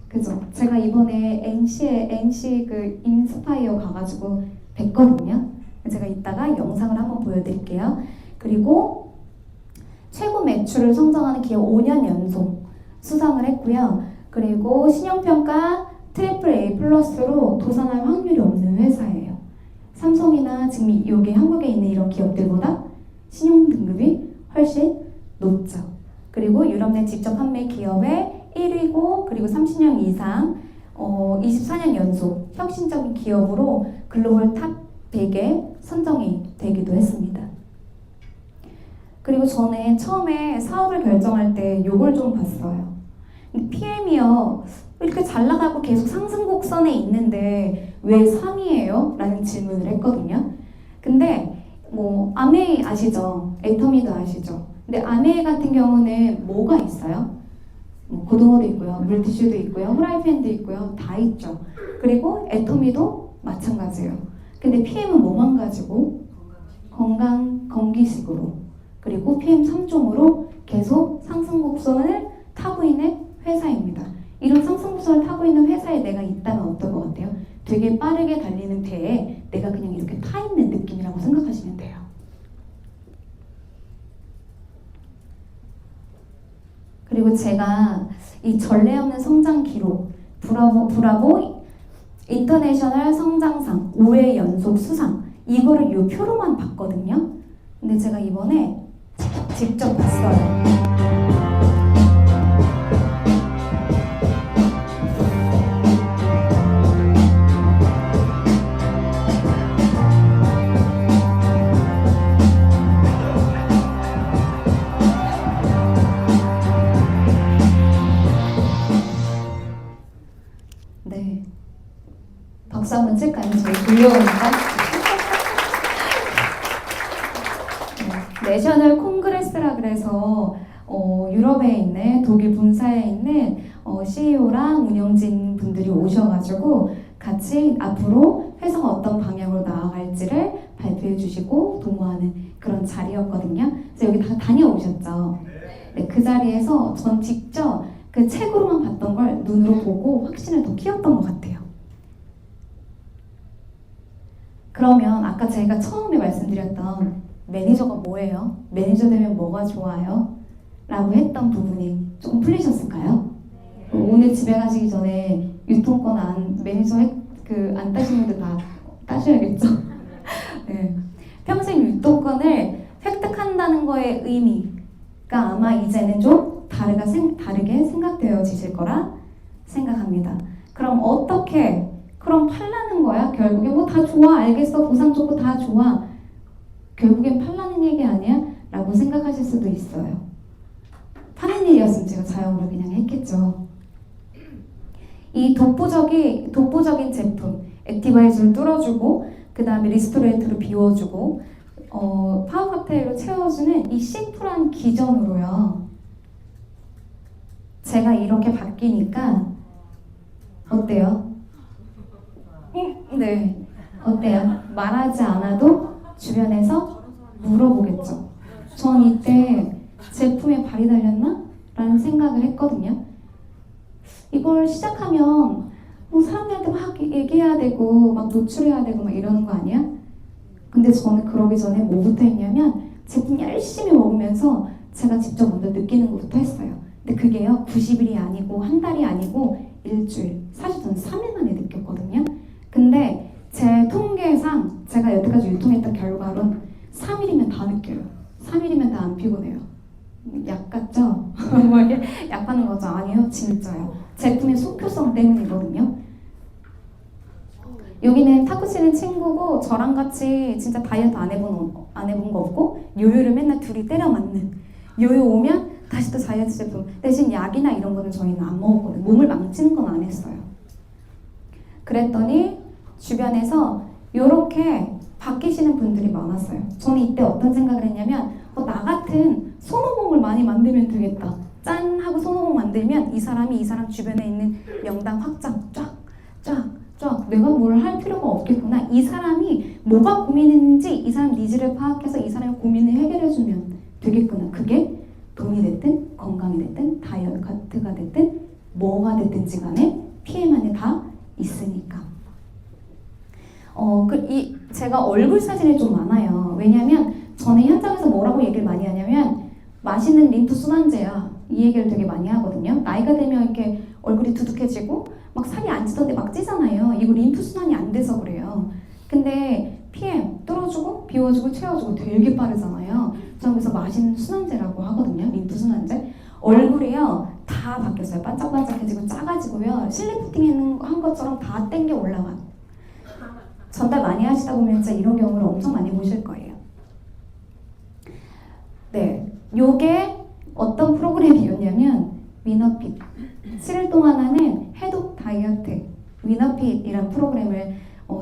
그죠? 제가 이번에 NC 그 인스파이어 가가지고 뵀거든요. 제가 이따가 영상을 한번 보여드릴게요. 그리고 최고 매출을 성장하는 기업 5년 연속 수상을 했고요. 그리고 신용평가 트리플 A 플러스로 도산할 확률이 없는 회사예요. 삼성이나 지금 여기 한국에 있는 이런 기업들보다 신용 등급이 훨씬 높죠. 그리고 유럽 내 직접 판매 기업의 1위고 그리고 30년 이상 24년 연속 혁신적인 기업으로 글로벌 탑 100에 선정이 되기도 했습니다. 그리고 저는 처음에 사업을 결정할 때 요걸 좀 봤어요. PM이요. 이렇게 잘 나가고 계속 상승 곡선에 있는데 왜 3위예요? 라는 질문을 했거든요. 근데 뭐 아메이 아시죠? 애터미도 아시죠? 근데 아메이 같은 경우는 뭐가 있어요? 뭐 고등어도 있고요. 물티슈도 있고요. 후라이팬도 있고요. 다 있죠. 그리고 애터미도 마찬가지예요. 근데 PM은 뭐만 가지고? 건기식으로 그리고 PM 3종으로 계속 상승 곡선을 타고 있는 회사입니다. 이런 상승 곡선을 타고 있는 회사에 내가 있다면 어떨 것 같아요? 되게 빠르게 달리는 배에 내가 그냥 이렇게 타 있는 느낌이라고 생각하시면 돼요. 그리고 제가 이 전례 없는 성장 기록 브라보 인터내셔널 성장상 5회 연속 수상 이거를 이 표로만 봤거든요. 근데 제가 이번에 직접 봤어요. 네, 박수 한번 칠까요? 저희 졸려오니까. 내셔널 콩그레스라 그래서 유럽에 있는 독일 본사에 있는 CEO랑 운영진 분들이 오셔가지고 같이 앞으로 회사가 어떤 방향으로 나아갈지를 발표해 주시고 도모하는 그런 자리였거든요. 그래서 여기 다 다녀오셨죠? 네, 그 자리에서 전 직접 그 책으로만 봤던 걸 눈으로 보고 확신을 더 키웠던 것 같아요. 그러면 아까 제가 처음에 말씀드렸던 매니저가 뭐예요? 매니저 되면 뭐가 좋아요? 라고 했던 부분이 조금 풀리셨을까요? 오늘 집에 가시기 전에 유통권 매니저 안 따신 분들 다 따셔야겠죠? 네. 평생 유통권을 획득한다는 거의 의미가 아마 이제는 좀 다르게 생각되어지실 거라 생각합니다. 그럼 어떻게? 그럼 팔라는 거야? 결국에 뭐 다 좋아, 알겠어, 보상 좋고 다 좋아. 결국엔 팔라는 얘기 아니야? 라고 생각하실 수도 있어요. 파는 일이었으면 제가 자영으로 그냥 했겠죠. 이 독보적인 제품, 액티바이저를 뚫어주고 그 다음에 리스토레이트로 비워주고 파워 칵테일로 채워주는 이 심플한 기전으로요. 제가 이렇게 바뀌니까 어때요? 네, 어때요? 말하지 않아도 주변에서 물어보겠죠. 전 이때 제품에 발이 달렸나? 라는 생각을 했거든요. 이걸 시작하면 뭐 사람들한테 막 얘기해야 되고 막 노출해야 되고 막 이러는 거 아니야? 근데 저는 그러기 전에 뭐부터 했냐면 제품 열심히 먹으면서 제가 직접 먼저 느끼는 것부터 했어요. 근데 그게요 90일이 아니고 한 달이 아니고 일주일, 사실 저는 3일 만에 느꼈거든요. 근데 제 통계상 제가 여태까지 유통했던 결과론 3일이면 다 느껴요. 3일이면 다 안 피곤해요. 약 같죠? 뭐 이렇게 약하는 거죠? 아니요, 진짜요. 제품의 속효성 때문이거든요. 여기는 탁구 치는 친구고 저랑 같이 진짜 다이어트 안 해본 거 없고 요요를 맨날 둘이 때려 맞는, 요요 오면 다시 또 다이어트 제품 대신 약이나 이런 거는 저희는 안 먹었거든요. 몸을 망치는 건 안 했어요. 그랬더니 주변에서 이렇게 바뀌시는 분들이 많았어요. 저는 이때 어떤 생각을 했냐면 나 같은 손오공을 많이 만들면 되겠다. 짠 하고 손오공 만들면 이 사람 주변에 있는 명당 확장 쫙 내가 뭘 할 필요가 없겠구나. 이 사람이 뭐가 고민했는지 이 사람 니즈를 파악해서 이 사람의 고민을 해결해주면 되겠구나. 그게 돈이 됐든 건강이 됐든 다이어트가 됐든 뭐가 됐든지 간에 PM 안에 다 있으니까. 제가 얼굴 사진이 좀 많아요. 왜냐면 저는 현장에서 뭐라고 얘기를 많이 하냐면 맛있는 림프 순환제야. 이 얘기를 되게 많이 하거든요. 나이가 되면 이렇게 얼굴이 두둑해지고 막 살이 안 찌던데 막 찌잖아요. 이거 림프 순환이 안 돼서 그래요. 근데 PM 뚫어주고 비워주고 채워주고 되게 빠르잖아요. 저는 그래서 맛있는 순환제라고 하거든요. 림프 순환제. 얼굴이요 다 바뀌었어요. 반짝반짝해지고 작아지고요. 실리프팅 한 것처럼 다 땡겨 올라가. 전달 많이 하시다 보면 진짜 이런 경우를 엄청 많이 보실 거예요. 네, 요게 어떤 프로그램이었냐면 위너핏. 7일 동안 하는 해독 다이어트 위너핏이란 프로그램을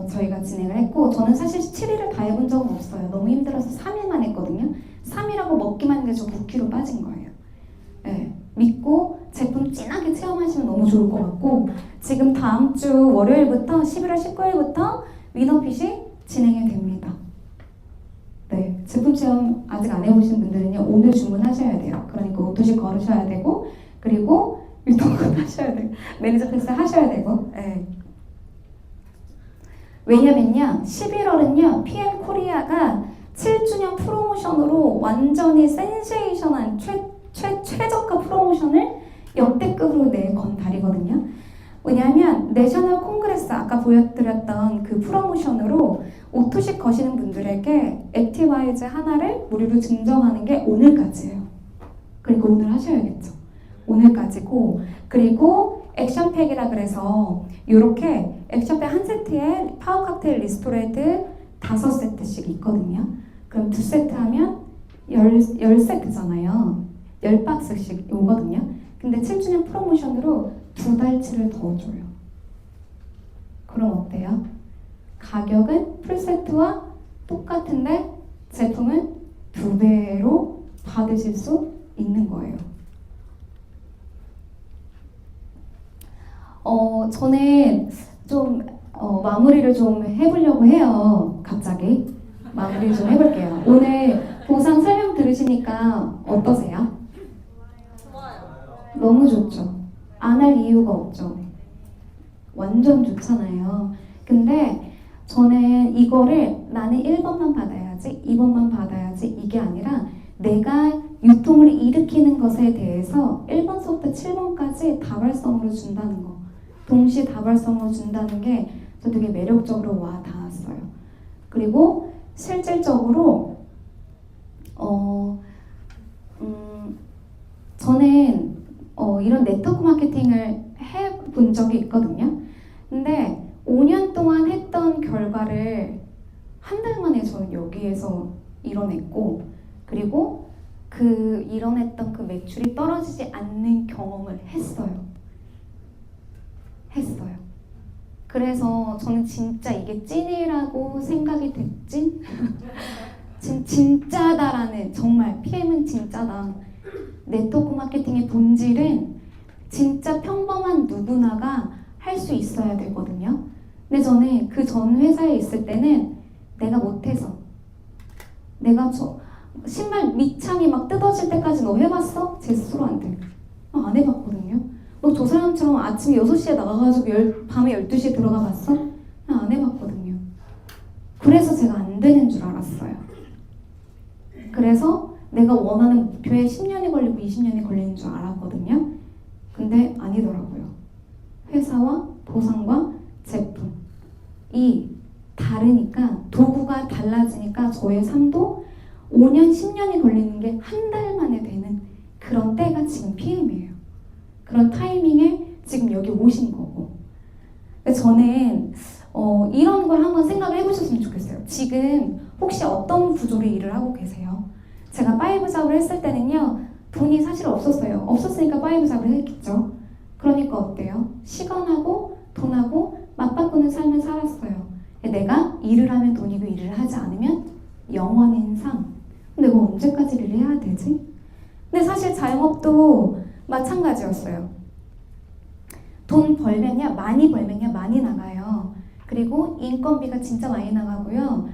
저희가 진행을 했고, 저는 사실 7일을 다 해본 적은 없어요. 너무 힘들어서 3일만 했거든요. 3일하고 먹기만 했는데 저 9kg 빠진 거예요. 네, 믿고 제품 진하게 체험하시면 너무 좋을 것 같고, 지금 다음 주 월요일부터 11월 19일부터 위너핏이 진행이 됩니다. 네, 제품 체험 아직 안 해보신 분들은요 오늘 주문하셔야 돼요. 그러니까 5토씩 걸으셔야 되고, 그리고 유통권 하셔야 되고, 매니저 패스 하셔야 되고. 네. 왜냐면요 11월은요 PM 코리아가 7주년 프로모션으로 완전히 센세이션한 최저가 프로모션을 역대급으로 내건 달이거든요. 왜냐하면 내셔널 콩그레스 아까 보여드렸던 그 프로모션으로 5토씩 거시는 분들에게 액티바이즈 하나를 무료로 증정하는 게 오늘까지예요. 그러니까 오늘 하셔야겠죠. 오늘까지고, 그리고 액션팩이라 그래서 이렇게 액션팩 한 세트에 파워 칵테일 리스토레이트 5세트씩 있거든요. 그럼 2세트 하면 10세트잖아요. 10박스씩 오거든요. 근데 7주년 프로모션으로 2달치를 더 줘요. 그럼 어때요? 가격은 풀세트와 똑같은데 제품은 2배로 받으실 수 있는 거예요. 저는 좀 마무리를 좀 해보려고 해요. 갑자기 마무리를 좀 해볼게요. 오늘 보상 설명 들으시니까 어떠세요? 너무 좋죠. 안 할 이유가 없죠. 완전 좋잖아요. 근데 저는 이거를 나는 1번만 받아야 받아야지, 이번만 받아야지 이게 아니라 내가 유통을 일으키는 것에 대해서 1번서부터 7번까지 다발성으로 준다는 거, 동시에 다발성으로 준다는 게 저 되게 매력적으로 와 닿았어요. 그리고 실질적으로 저는 이런 네트워크 마케팅을 해본 적이 있거든요. 근데 5년 동안 했던 결과를 한 달 만에 저는 여기에서 이뤄냈고, 그리고 그 이뤄냈던 그 매출이 떨어지지 않는 경험을 했어요. 그래서 저는 진짜 이게 찐이라고 생각이 됐진? 진짜다라는, 정말 PM은 진짜다. 네트워크 마케팅의 본질은 진짜 평범한 누구나가 할 수 있어야 되거든요. 근데 저는 그 전 회사에 있을 때는 내가 못해서, 내가 신발 밑창이 막 뜯어질 때까지 너 해봤어? 제 스스로 안 돼. 안 해봤거든요. 너 저 사람처럼 아침 6시에 나가가지고 밤에 12시에 들어가 봤어? 안 해봤거든요. 그래서 제가 안 되는 줄 알았어요. 그래서 내가 원하는 목표에 10년이 걸리고 20년이 걸리는 줄 알았거든요. 근데 아니더라고요. 회사와 보상과 제품이 다르니까, 도구가 달라지니까 저의 삶도 5년, 10년이 걸리는 게 한 달 만에 되는 그런 때가 지금 PM이에요. 그런 타이밍에 지금 여기 오신 거고. 저는 이런 걸 한번 생각을 해보셨으면 좋겠어요. 지금 혹시 어떤 구조로 일을 하고 계세요? 제가 파이브 잡을 했을 때는요, 돈이 사실 없었어요. 없었으니까 파이브 잡을 했겠죠. 그러니까 어때요? 시간하고 돈하고 맞바꾸는 삶을 살았어요. 내가 일을 하면 돈이고 일을 하지 않으면 영원인 삶. 내가 언제까지 일을 해야 되지? 근데 사실 자영업도 마찬가지였어요. 돈 벌면요, 많이 벌면요, 많이 나가요. 그리고 인건비가 진짜 많이 나가고요.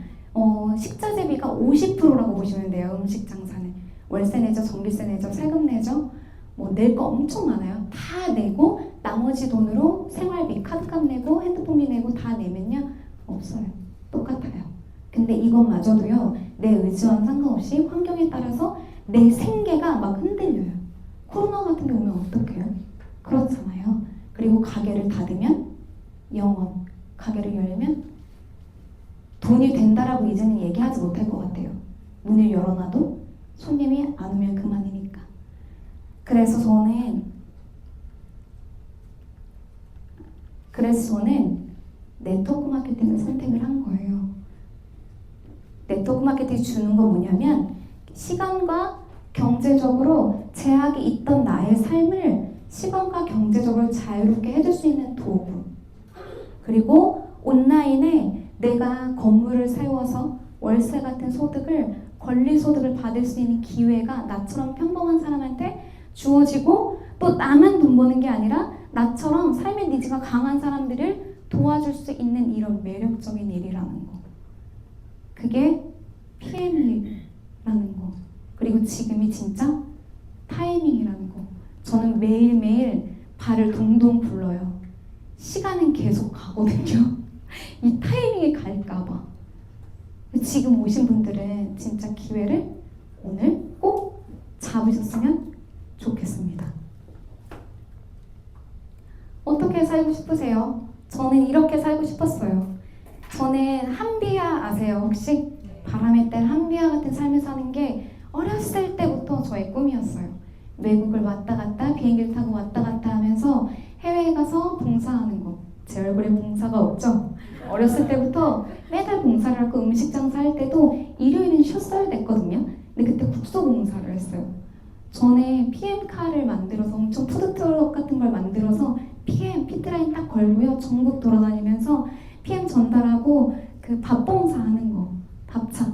식자재비가 50%라고 보시면 돼요. 음식 장사는. 월세 내죠, 전기세 내죠, 세금 내죠. 낼 거 엄청 많아요. 다 내고 나머지 돈으로 생활비, 카드값 내고 핸드폰비 내고 다 내면요, 없어요. 똑같아요. 근데 이것마저도요, 내 의지와는 상관없이 환경에 따라서 내 생계가 막 흔들려요. 코로나 같은 게 오면 어떡해요? 그렇잖아요. 그리고 가게를 닫으면 영원, 가게를 열면 돈이 된다라고 이제는 얘기하지 못할 것 같아요. 문을 열어놔도 손님이 안 오면 그만이니까. 그래서 저는 네트워크 마케팅을 선택을 한 거예요. 네트워크 마케팅이 주는 건 뭐냐면, 시간과 경제적으로 제약이 있던 나의 삶을 시간과 경제적으로 자유롭게 해줄 수 있는 도구, 그리고 온라인에 내가 건물을 세워서 월세 같은 소득을, 권리소득을 받을 수 있는 기회가 나처럼 평범한 사람한테 주어지고, 또 나만 돈 버는 게 아니라 나처럼 삶의 니즈가 강한 사람들을 도와줄 수 있는 이런 매력적인 일이라는 거. 그게 PM이라는 거. 그리고 지금이 진짜 타이밍이라는 거. 저는 매일매일 발을 동동 굴러요. 시간은 계속 가거든요. 이 타이밍이 갈까봐. 지금 오신 분들은 진짜 기회를 오늘 꼭 잡으셨으면 좋겠습니다. 어떻게 살고 싶으세요? 저는 이렇게 살고 싶었어요. 저는 한비아 아세요 혹시? 바람의 딸 한비아 같은 삶을 사는 게 어렸을 때부터 저의 꿈이었어요. 외국을 왔다 갔다 비행기를 타고 왔다 갔다 하면서 해외에 가서 봉사하는 거. 제 얼굴에 봉사가 없죠? 어렸을 때부터 매달 봉사를 하고 음식 장사할 때도 일요일은 쉬었어야 됐거든요. 근데 그때 국소 봉사를 했어요. 전에 PM카를 만들어서 엄청 푸드트럭 같은 걸 만들어서 PM, 피트라인 딱 걸고요. 전국 돌아다니면서 PM 전달하고 그 밥 봉사하는 거, 밥차.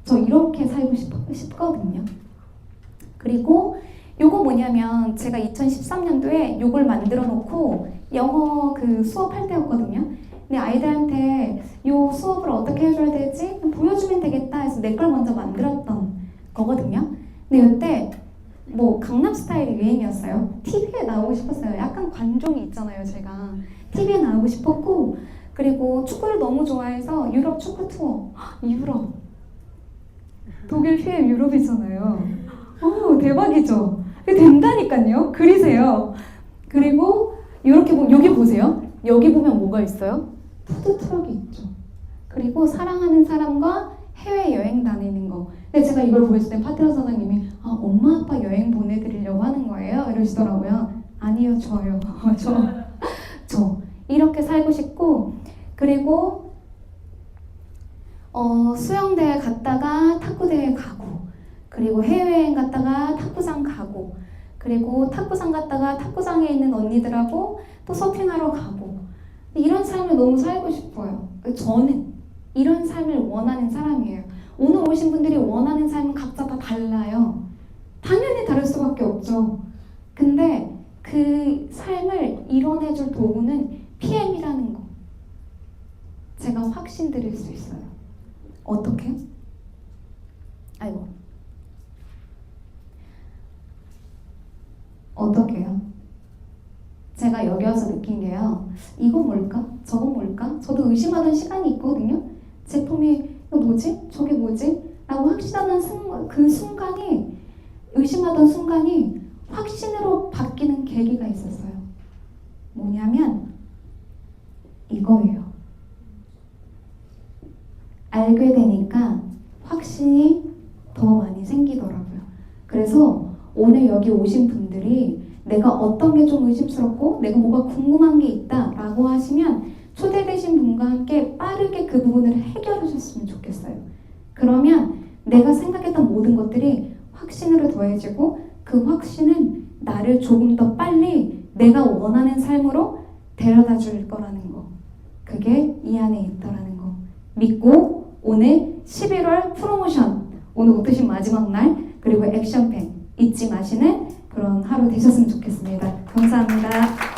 저 이렇게 살고 싶거든요. 그리고 요거 뭐냐면 제가 2013년도에 요걸 만들어 놓고 영어 그 수업할 때였거든요. 근데 아이들한테 요 수업을 어떻게 해줘야 되지? 보여주면 되겠다 해서 내 걸 먼저 만들었던 거거든요. 근데 이때 뭐 강남스타일이 유행이었어요. TV에 나오고 싶었어요. 약간 관종이 있잖아요, 제가. TV에 나오고 싶었고, 그리고 축구를 너무 좋아해서 유럽 축구 투어, 유럽. 독일 PM 유럽이잖아요. 대박이죠. 된다니까요. 그리세요. 그리고 이렇게 보면 여기 보세요. 여기 보면 뭐가 있어요? 푸드트럭이 있죠. 그리고 사랑하는 사람과 해외 여행 다니는 거. 근데 제가 이걸 보여줄 때 파트너 사장님이 엄마 아빠 여행 보내드리려고 하는 거예요? 이러시더라고요. 아니요, 저요. 저 이렇게 살고 싶고, 그리고 수영대회 갔다가 탁구대회 가고, 그리고 해외여행 갔다가 탁구장 가고, 그리고 탁구장 갔다가 탁구장에 있는 언니들하고 또 서핑하러 가고, 이런 삶을 너무 살고 싶어요. 저는 이런 삶을 원하는 사람이에요. 오늘 오신 분들이 원하는 삶은 각자 다 달라요. 당연히 다를 수밖에 없죠. 근데 그 삶을 이뤄내줄 도구는 PM이라는 거. 제가 확신드릴 수 있어요. 어떻게? 아이고. 어떻게요? 제가 여기 와서 느낀 게요. 이건 뭘까? 저건 뭘까? 저도 의심하던 시간이 있거든요. 제품이 이거 뭐지? 저게 뭐지? 라고 확신하는 그 순간이, 의심하던 순간이 확신으로 바뀌는 계기가 있었어요. 뭐냐면 이거예요. 알게 되니까 확신이 더 많이 생기더라고요. 그래서 오늘 여기 오신 분들이 내가 어떤 게 좀 의심스럽고 내가 뭐가 궁금한 게 있다 라고 하시면 초대되신 분과 함께 빠르게 그 부분을 해결해 주셨으면 좋겠어요. 그러면 내가 생각했던 모든 것들이 확신으로 더해지고 그 확신은 나를 조금 더 빨리 내가 원하는 삶으로 데려다 줄 거라는 거. 그게 이 안에 있다라는 거 믿고 오늘 11월 프로모션, 오늘부터 신 마지막 날, 그리고 액션펜 잊지 마시는 그런 하루 되셨으면 좋겠습니다. 감사합니다.